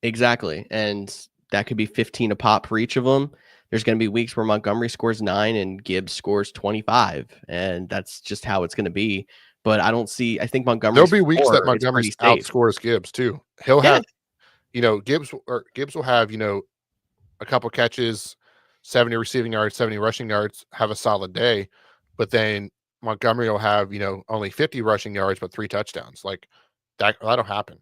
Exactly. And that could be 15 a pop for each of them. There's going to be weeks where Montgomery scores 9 and Gibbs scores 25. And that's just how it's going to be. But I think Montgomery. There'll be weeks that Montgomery outscores Gibbs too. He'll have, Gibbs will have, a couple catches, 70 receiving yards, 70 rushing yards, have a solid day. But then Montgomery will have, only 50 rushing yards, but 3 touchdowns. Like that'll happen.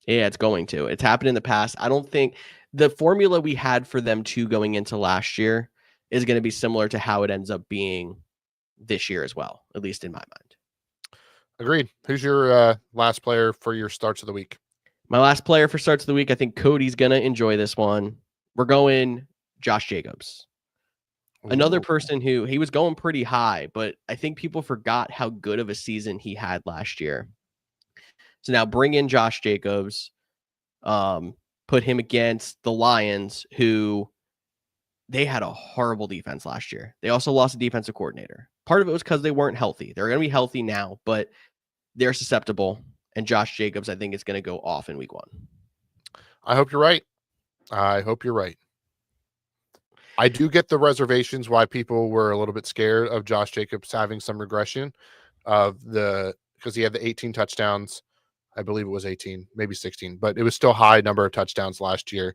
Yeah, it's going to. It's happened in the past. I don't think the formula we had for them two going into last year is going to be similar to how it ends up being this year as well, at least in my mind. Agreed. Who's your last player for your starts of the week? My last player for starts of the week, I think Cody's going to enjoy this one. We're going Josh Jacobs. Another person who he was going pretty high, but I think people forgot how good of a season he had last year. So now bring in Josh Jacobs, put him against the Lions, who they had a horrible defense last year. They also lost a defensive coordinator. Part of it was because they weren't healthy. They're going to be healthy now, but they're susceptible. And Josh Jacobs, I think, is going to go off in week 1. I hope you're right. I do get the reservations why people were a little bit scared of Josh Jacobs having some regression because he had the 18 touchdowns. I believe it was 18, maybe 16, but it was still high number of touchdowns last year.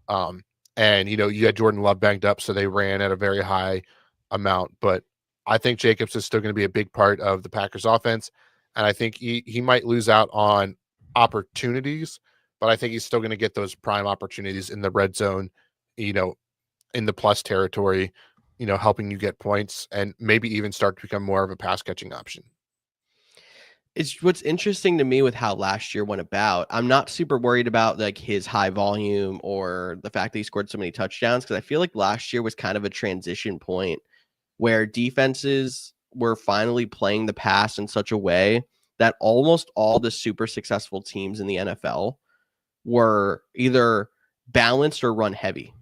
And you had Jordan Love banged up, so they ran at a very high amount. But I think Jacobs is still going to be a big part of the Packers offense. And I think he might lose out on opportunities, but I think he's still going to get those prime opportunities in the red zone, in the plus territory, helping you get points and maybe even start to become more of a pass catching option. It's what's interesting to me with how last year went about. I'm not super worried about like his high volume or the fact that he scored so many touchdowns, because I feel like last year was kind of a transition point where defenses were finally playing the pass in such a way that almost all the super successful teams in the NFL were either balanced or run heavy.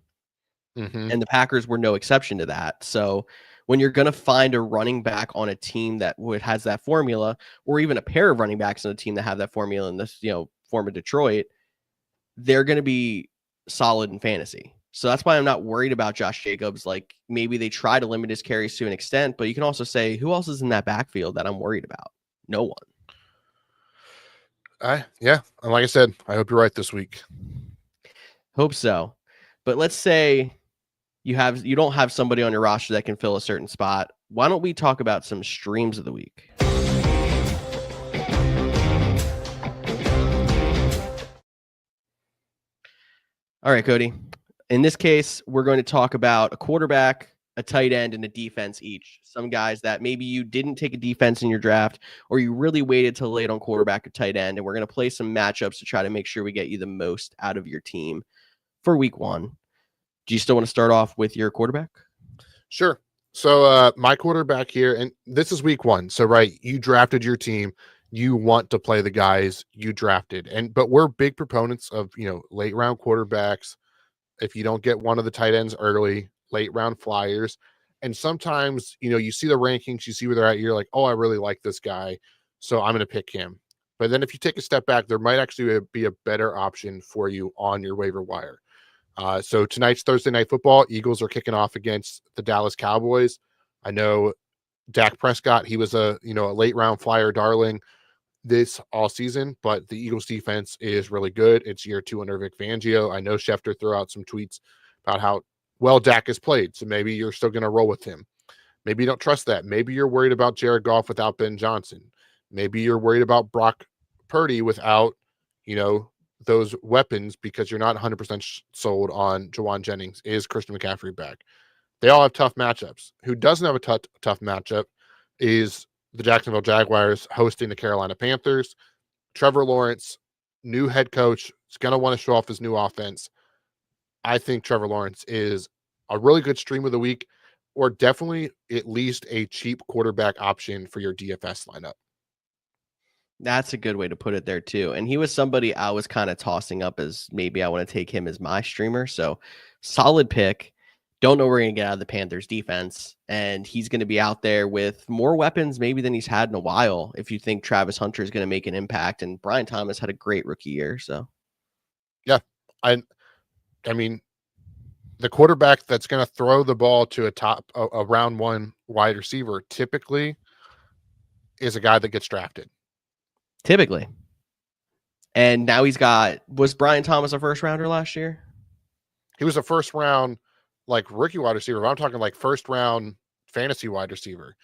Mm-hmm. And the Packers were no exception to that. So when you're going to find a running back on a team that has that formula, or even a pair of running backs on a team that have that formula in this, form of Detroit, they're going to be solid in fantasy. So that's why I'm not worried about Josh Jacobs. Like maybe they try to limit his carries to an extent, but you can also say, who else is in that backfield that I'm worried about? No one. Yeah. And like I said, I hope you're right this week. Hope so. But let's say you don't have somebody on your roster that can fill a certain spot. Why don't we talk about some streams of the week? All right, Cody. In this case, we're going to talk about a quarterback, a tight end, and a defense each. Some guys that maybe you didn't take a defense in your draft, or you really waited till late on quarterback or tight end, and we're going to play some matchups to try to make sure we get you the most out of your team for week 1. Do you still want to start off with your quarterback? Sure. So my quarterback here, and this is week 1. So, right, you drafted your team. You want to play the guys you drafted. But we're big proponents of, late round quarterbacks. If you don't get one of the tight ends early, late round flyers. And sometimes, you see the rankings, you see where they're at. You're like, oh, I really like this guy, so I'm going to pick him. But then if you take a step back, there might actually be a better option for you on your waiver wire. So tonight's Thursday Night Football. Eagles are kicking off against the Dallas Cowboys. I know Dak Prescott, he was a late round flyer darling this all season, but the Eagles defense is really good. It's year 2 under Vic Fangio. I know Schefter threw out some tweets about how well Dak has played, so maybe you're still going to roll with him. Maybe you don't trust that. Maybe you're worried about Jared Goff without Ben Johnson. Maybe you're worried about Brock Purdy without, those weapons because you're not 100% sold on Jawan Jennings. Is Christian McCaffrey back? They all have tough matchups. Who doesn't have a tough matchup is the Jacksonville Jaguars hosting the Carolina Panthers. Trevor Lawrence, new head coach, is going to want to show off his new offense. I think Trevor Lawrence is a really good stream of the week, or definitely at least a cheap quarterback option for your DFS lineup. That's a good way to put it there too. And he was somebody I was kind of tossing up as maybe I want to take him as my streamer. So solid pick. Don't know where we're going to get out of the Panthers defense. And he's going to be out there with more weapons maybe than he's had in a while. If you think Travis Hunter is going to make an impact, and Brian Thomas had a great rookie year. So yeah, I mean, the quarterback that's going to throw the ball to a round one wide receiver typically is a guy that gets drafted. Typically. And now was Brian Thomas a first rounder last year? He was a first round, rookie wide receiver. I'm talking first round fantasy wide receiver.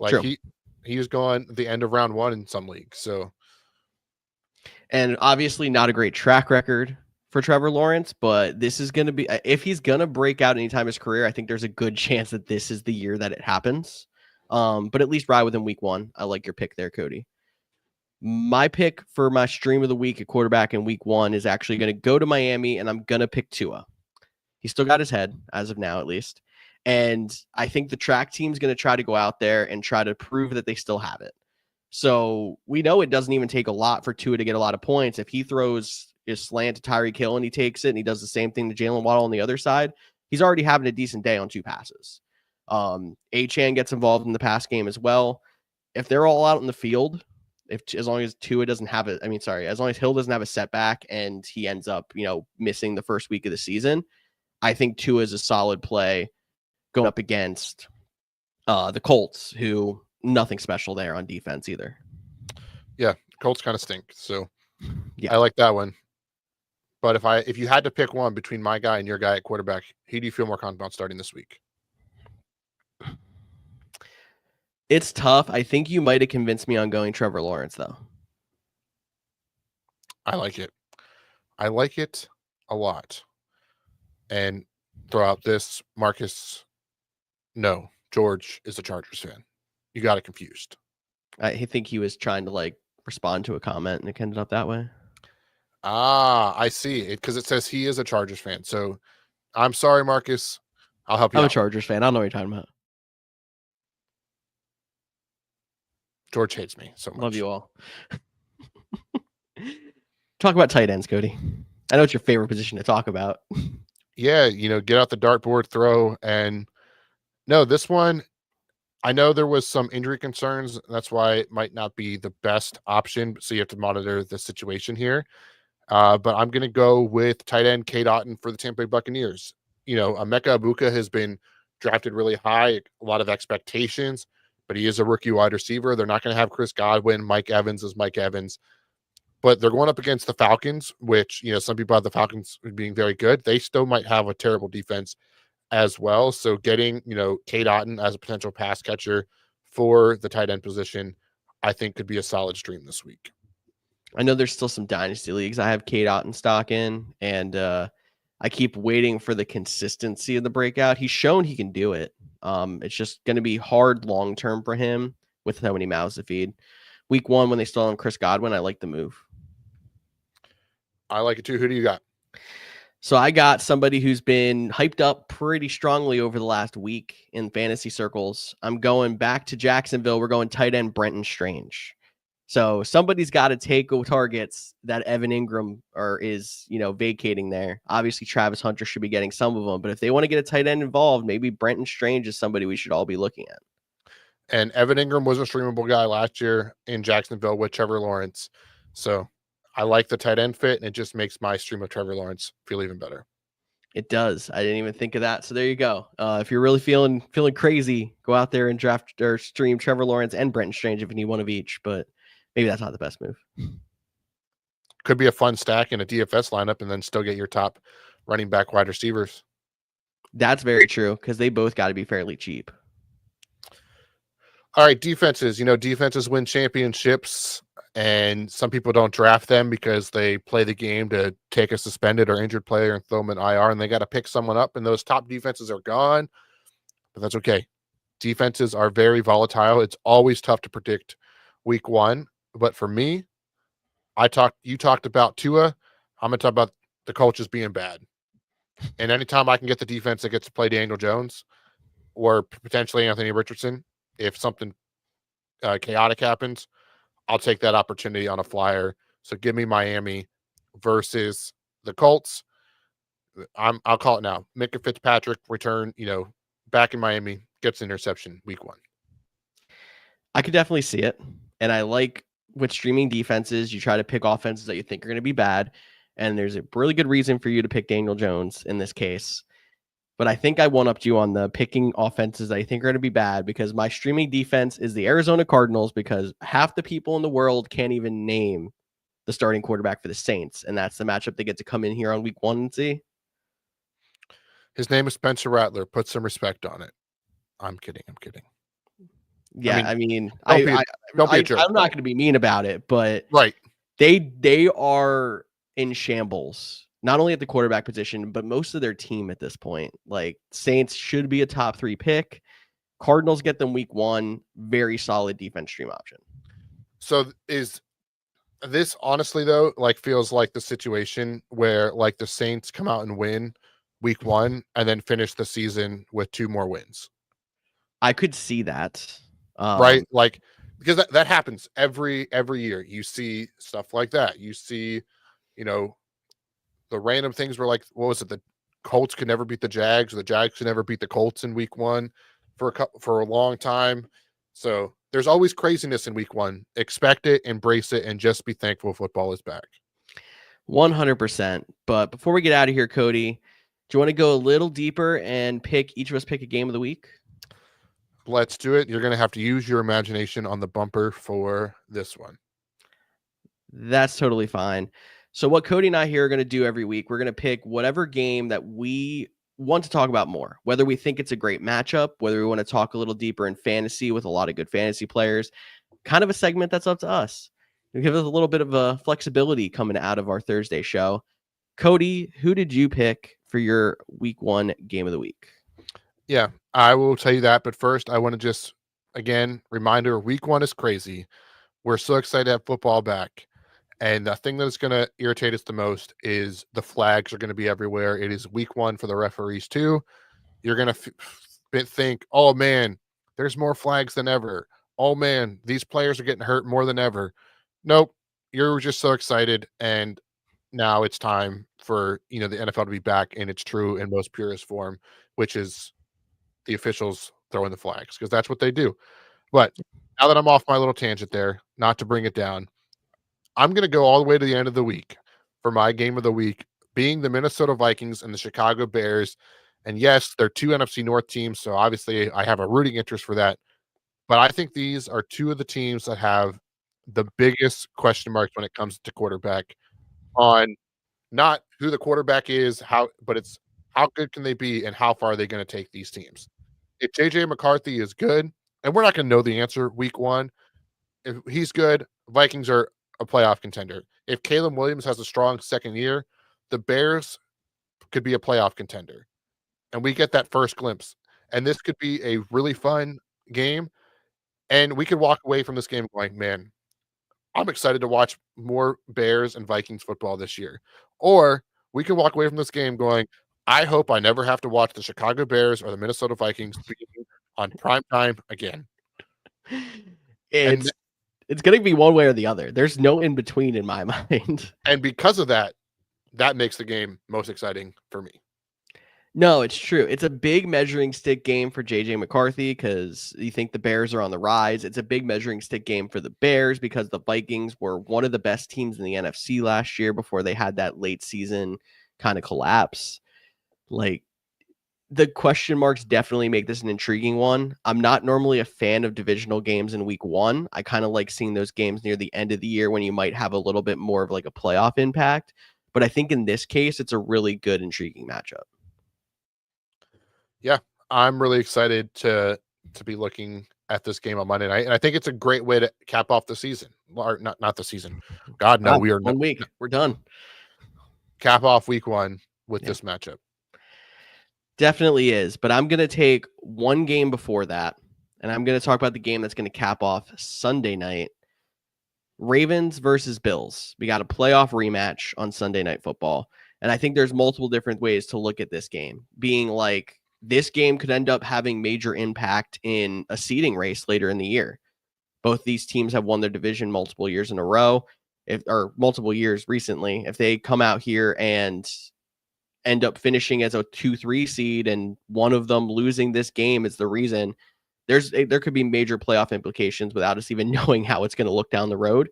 True. He was going the end of round one in some leagues. So, and obviously not a great track record for Trevor Lawrence, but this is going to be, if he's going to break out anytime in his career, I think there's a good chance that this is the year that it happens. But at least ride with him week one. I like your pick there, Cody. My pick for my stream of the week at quarterback in week one is actually going to go to Miami, and I'm going to pick Tua. He's still got his head, as of now at least. And I think the track team's going to try to go out there and try to prove that they still have it. So we know it doesn't even take a lot for Tua to get a lot of points. If he throws his slant to Tyreek Hill and he takes it, and he does the same thing to Jalen Waddle on the other side, he's already having a decent day on 2 passes. Achane gets involved in the pass game as well. If they're all out in the field, as long as Tua doesn't have as long as Hill doesn't have a setback and he ends up, missing the first week of the season, I think Tua is a solid play going up against the Colts, who nothing special there on defense either. Yeah, Colts kind of stink. So yeah, I like that one. But if you had to pick one between my guy and your guy at quarterback, who do you feel more confident about starting this week? It's tough. I think you might have convinced me on going Trevor Lawrence, though. I like it. I like it a lot. And throw out this, Marcus, no, George is a Chargers fan. You got it confused. I think he was trying to respond to a comment and it ended up that way. Ah, I see it because it says he is a Chargers fan. So I'm sorry, Marcus. I'll help you I'm out. a Chargers fan. I don't know what you're talking about. George hates me so much. Love you all. Talk about tight ends, Cody. I know it's your favorite position to talk about. Yeah, get out the dartboard, throw, and no, this one, I know there was some injury concerns. That's why it might not be the best option. So you have to monitor the situation here. But I'm going to go with tight end Cade Otton for the Tampa Bay Buccaneers. Emeka Egbuka has been drafted really high, a lot of expectations, but he is a rookie wide receiver. They're not going to have Chris Godwin. Mike Evans is Mike Evans. But they're going up against the Falcons, which, some people have the Falcons being very good. They still might have a terrible defense as well. So getting, Cade Otton as a potential pass catcher for the tight end position, I think could be a solid stream this week. I know there's still some dynasty leagues I have Cade Otton stock in, and I keep waiting for the consistency of the breakout. He's shown he can do it. It's just going to be hard long-term for him with so many mouths to feed. Week one, when they still on Chris Godwin, I like the move. I like it too. Who do you got? So I got somebody who's been hyped up pretty strongly over the last week in fantasy circles. I'm going back to Jacksonville. We're going tight end Brenton Strange. So somebody's got to take targets that Evan Ingram is vacating there. Obviously, Travis Hunter should be getting some of them, but if they want to get a tight end involved, maybe Brenton Strange is somebody we should all be looking at. And Evan Ingram was a streamable guy last year in Jacksonville with Trevor Lawrence. So I like the tight end fit, and it just makes my stream of Trevor Lawrence feel even better. It does. I didn't even think of that. So there you go. If you're really feeling crazy, go out there and draft or stream Trevor Lawrence and Brenton Strange if you need one of each. But maybe that's not the best move. Could be a fun stack in a DFS lineup and then still get your top running back wide receivers. That's very true because they both got to be fairly cheap. All right, defenses. Defenses win championships, and some people don't draft them because they play the game to take a suspended or injured player and throw them in IR, and they got to pick someone up, and those top defenses are gone. But that's okay. Defenses are very volatile. It's always tough to predict week one. But for me, you talked about Tua. I'm gonna talk about the coaches being bad. And anytime I can get the defense that gets to play Daniel Jones or potentially Anthony Richardson, if something chaotic happens, I'll take that opportunity on a flyer. So give me Miami versus the Colts. I'll call it now. Minka Fitzpatrick return, back in Miami, gets interception week one. I could definitely see it. And I like with streaming defenses, you try to pick offenses that you think are going to be bad. And there's a really good reason for you to pick Daniel Jones in this case. But I think I one-upped you on the picking offenses that I think are going to be bad because my streaming defense is the Arizona Cardinals because half the people in the world can't even name the starting quarterback for the Saints. And that's the matchup they get to come in here on week one and see. His name is Spencer Rattler. Put some respect on it. I'm kidding. Yeah, I mean, don't be a jerk. I'm not going to be mean about it, but right, they are in shambles, not only at the quarterback position, but most of their team at this point. Like Saints should be a top 3 pick. Cardinals get them week one. Very solid defense stream option. So is this honestly though, feels like the situation where the Saints come out and win week one and then finish the season with 2 more wins? I could see that. Right? Because that happens every year. You see stuff like that. You see, the random things where what was it? The Colts could never beat the Jags, or the Jags could never beat the Colts in week one for a long time. So there's always craziness in week one. Expect it, embrace it, and just be thankful football is back. 100%. But before we get out of here, Cody, do you want to go a little deeper and each of us pick a game of the week? Let's do it. You're going to have to use your imagination on the bumper for this one. That's totally fine. So what Cody and I here are going to do every week, we're going to pick whatever game that we want to talk about more, whether we think it's a great matchup, whether we want to talk a little deeper in fantasy with a lot of good fantasy players, kind of a segment that's up to us. We give us a little bit of a flexibility coming out of our Thursday show. Cody, who did you pick for your week one game of the week? Yeah, I will tell you that. But first, I want to just, again, reminder, week one is crazy. We're so excited to have football back. And the thing that's going to irritate us the most is the flags are going to be everywhere. It is week one for the referees too. You're going to think, oh man, there's more flags than ever. Oh man, these players are getting hurt more than ever. Nope. You're just so excited. And now it's time for, the NFL to be back in its true and most purest form, which is the officials throwing the flags, because that's what they do. But now that I'm off my little tangent there, not to bring it down, I'm going to go all the way to the end of the week for my game of the week, being the Minnesota Vikings and the Chicago Bears. And yes, they're 2 NFC North teams, so obviously I have a rooting interest for that. But I think these are 2 of the teams that have the biggest question marks when it comes to quarterback, on not who the quarterback is, but it's how good can they be and how far are they going to take these teams. If JJ McCarthy is good, and we're not going to know the answer week one, if he's good, Vikings are a playoff contender. If Caleb Williams has a strong second year, the Bears could be a playoff contender. And we get that first glimpse. And this could be a really fun game. And we could walk away from this game going, man, I'm excited to watch more Bears and Vikings football this year. Or we could walk away from this game going, I hope I never have to watch the Chicago Bears or the Minnesota Vikings on prime time again. It's going to be one way or the other. There's no in between in my mind. And because of that, that makes the game most exciting for me. No, it's true. It's a big measuring stick game for JJ McCarthy because you think the Bears are on the rise. It's a big measuring stick game for the Bears because the Vikings were one of the best teams in the NFC last year before they had that late season kind of collapse. The question marks definitely make this an intriguing one. I'm not normally a fan of divisional games in week one. I kind of like seeing those games near the end of the year when you might have a little bit more of a playoff impact. But I think in this case, it's a really good, intriguing matchup. Yeah, I'm really excited to be looking at this game on Monday night, and I think it's a great way to cap off the season. Or not the season. God, no, we are 1 week. We're done. Cap off week 1 with Yeah. this matchup. Definitely is, but I'm going to take one game before that, and I'm going to talk about the game that's going to cap off Sunday night. Ravens versus Bills. We got a playoff rematch on Sunday Night Football, and I think there's multiple different ways to look at this game, being like this game could end up having major impact in a seeding race later in the year. Both these teams have won their division multiple years in a row, or multiple years recently. If they come out here and end up finishing as a 2-3 seed and one of them losing this game is the reason, there could be major playoff implications without us even knowing how it's going to look down the road.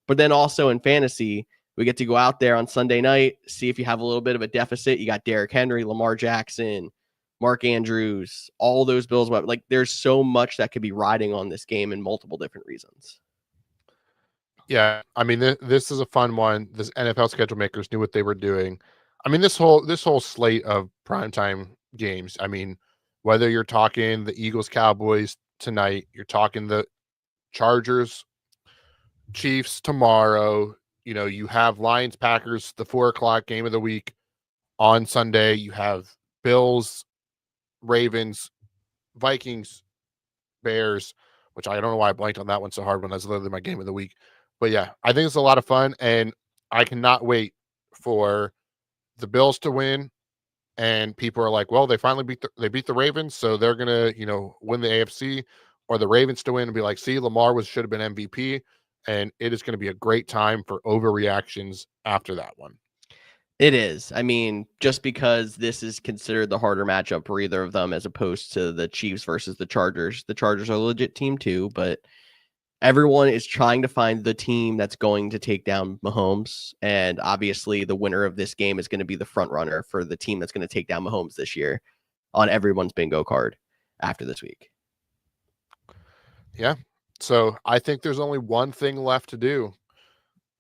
But then also in fantasy, we get to go out there on Sunday night, see if you have a little bit of a deficit. You got Derrick Henry, Lamar Jackson, Mark Andrews, all those Bills. Like there's so much that could be riding on this game in multiple different reasons. Yeah, I mean, this is a fun one. This NFL schedule makers knew what they were doing. I mean, this whole slate of primetime games. I mean, whether you're talking the Eagles Cowboys tonight, you're talking the Chargers Chiefs tomorrow. You know, you have Lions Packers, the 4:00 game of the week on Sunday. You have Bills, Ravens, Vikings, Bears, which I don't know why I blanked on that one so hard when that's literally my game of the week. But yeah, I think it's a lot of fun, and I cannot wait for the Bills to win. And people are like, well, they finally beat the Ravens, so they're gonna, win the AFC, or the Ravens to win and be like, see, Lamar should have been MVP, and it is going to be a great time for overreactions after that one. It is. I mean, just because this is considered the harder matchup for either of them as opposed to the Chiefs versus the Chargers. The Chargers are a legit team too, but everyone is trying to find the team that's going to take down Mahomes. And obviously the winner of this game is going to be the front runner for the team that's going to take down Mahomes this year on everyone's bingo card after this week. Yeah. So I think there's only one thing left to do,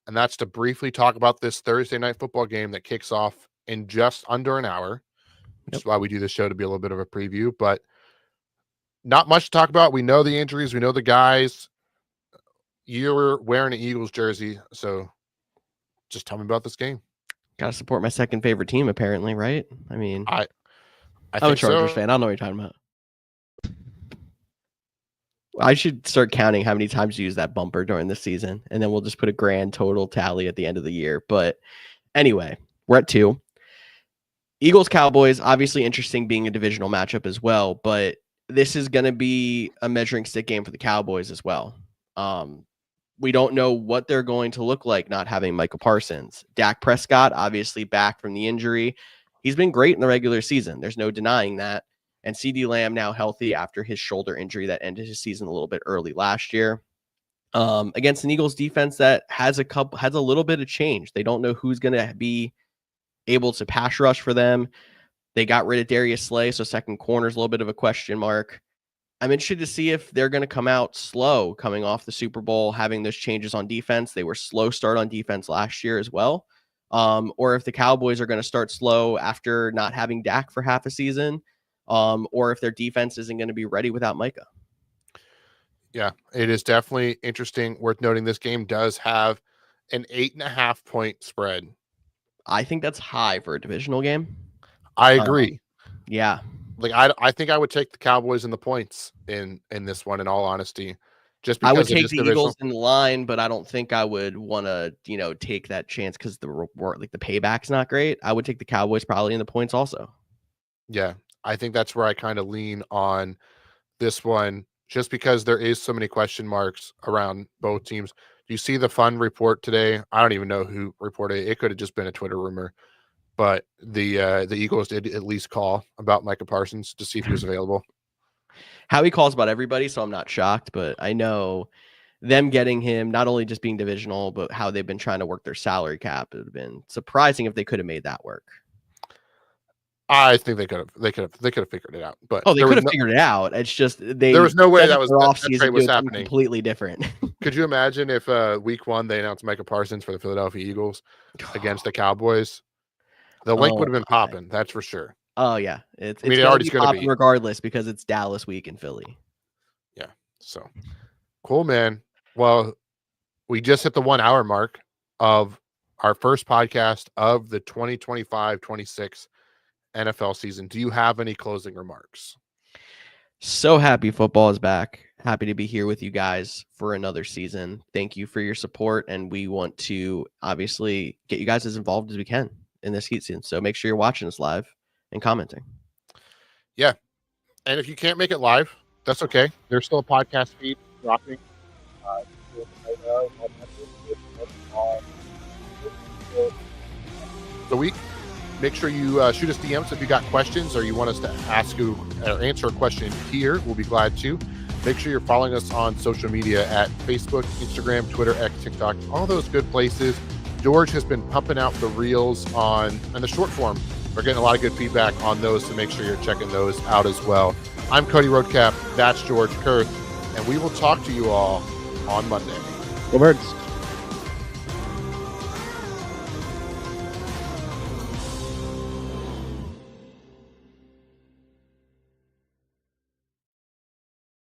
and that's to briefly talk about this Thursday night football game that kicks off in just under an hour, which is why we do this show, to be a little bit of a preview, but not much to talk about. We know the injuries. We know the guys. You're wearing an Eagles jersey, so just tell me about this game. Got to support my second favorite team, apparently, right? I mean, I'm a Chargers fan. I don't know what you're talking about. I should start counting how many times you use that bumper during the season, and then we'll just put a grand total tally at the end of the year. But anyway, we're at 2. Eagles Cowboys, obviously interesting being a divisional matchup as well, but this is going to be a measuring stick game for the Cowboys as well. We don't know what they're going to look like not having Michael Parsons. Dak Prescott, obviously back from the injury. He's been great in the regular season. There's no denying that. And CeeDee Lamb now healthy after his shoulder injury that ended his season a little bit early last year. Against an Eagles defense that has a little bit of change. They don't know who's going to be able to pass rush for them. They got rid of Darius Slay, so second corner is a little bit of a question mark. I'm interested to see if they're going to come out slow coming off the Super Bowl, having those changes on defense. They were slow start on defense last year as well. Or if the Cowboys are going to start slow after not having Dak for half a season. Or if their defense isn't going to be ready without Micah. Yeah, it is definitely interesting. Worth noting, this game does have an 8.5 point spread. I think that's high for a divisional game. I agree. Yeah. Like I think I would take the Cowboys and the points in this one, in all honesty. Just because I would take the Eagles in the line, but I don't think I would want to, take that chance because the reward, like the payback's not great. I would take the Cowboys probably in the points also. Yeah, I think that's where I kind of lean on this one, just because there is so many question marks around both teams. Do you see the fun report today? I don't even know who reported it. It could have just been a Twitter rumor, but the Eagles did at least call about Micah Parsons to see if he was available. Howie calls about everybody, so I'm not shocked, but I know them getting him, not only just being divisional, but how they've been trying to work their salary cap. It would have been surprising if they could have made that work. I think they could have figured it out, but they could have figured it out. It's just there was no way that trade was happening. Completely different. Could you imagine if week 1 they announced Micah Parsons for the Philadelphia Eagles against the Cowboys? The link would have been popping, that's for sure. Oh yeah, it's already going to be regardless because it's Dallas week in Philly. Yeah, So cool, man. Well, we just hit the 1 hour mark of our first podcast of the 2025-26 NFL season. Do you have any closing remarks? So happy football is back. Happy to be here with you guys for another season. Thank you for your support, and we want to obviously get you guys as involved as we can in this heat season. So make sure you're watching us live and commenting. Yeah. And if you can't make it live, that's okay. There's still a podcast feed dropping. The week. Make sure you shoot us DMs if you got questions or you want us to ask you or answer a question here. We'll be glad to. Make sure you're following us on social media at Facebook, Instagram, Twitter, X, TikTok, all those good places. George has been pumping out the reels and the short form. We're getting a lot of good feedback on those, so make sure you're checking those out as well. I'm Cody Roadcap. That's George Kurth, and we will talk to you all on Monday. Go Birds.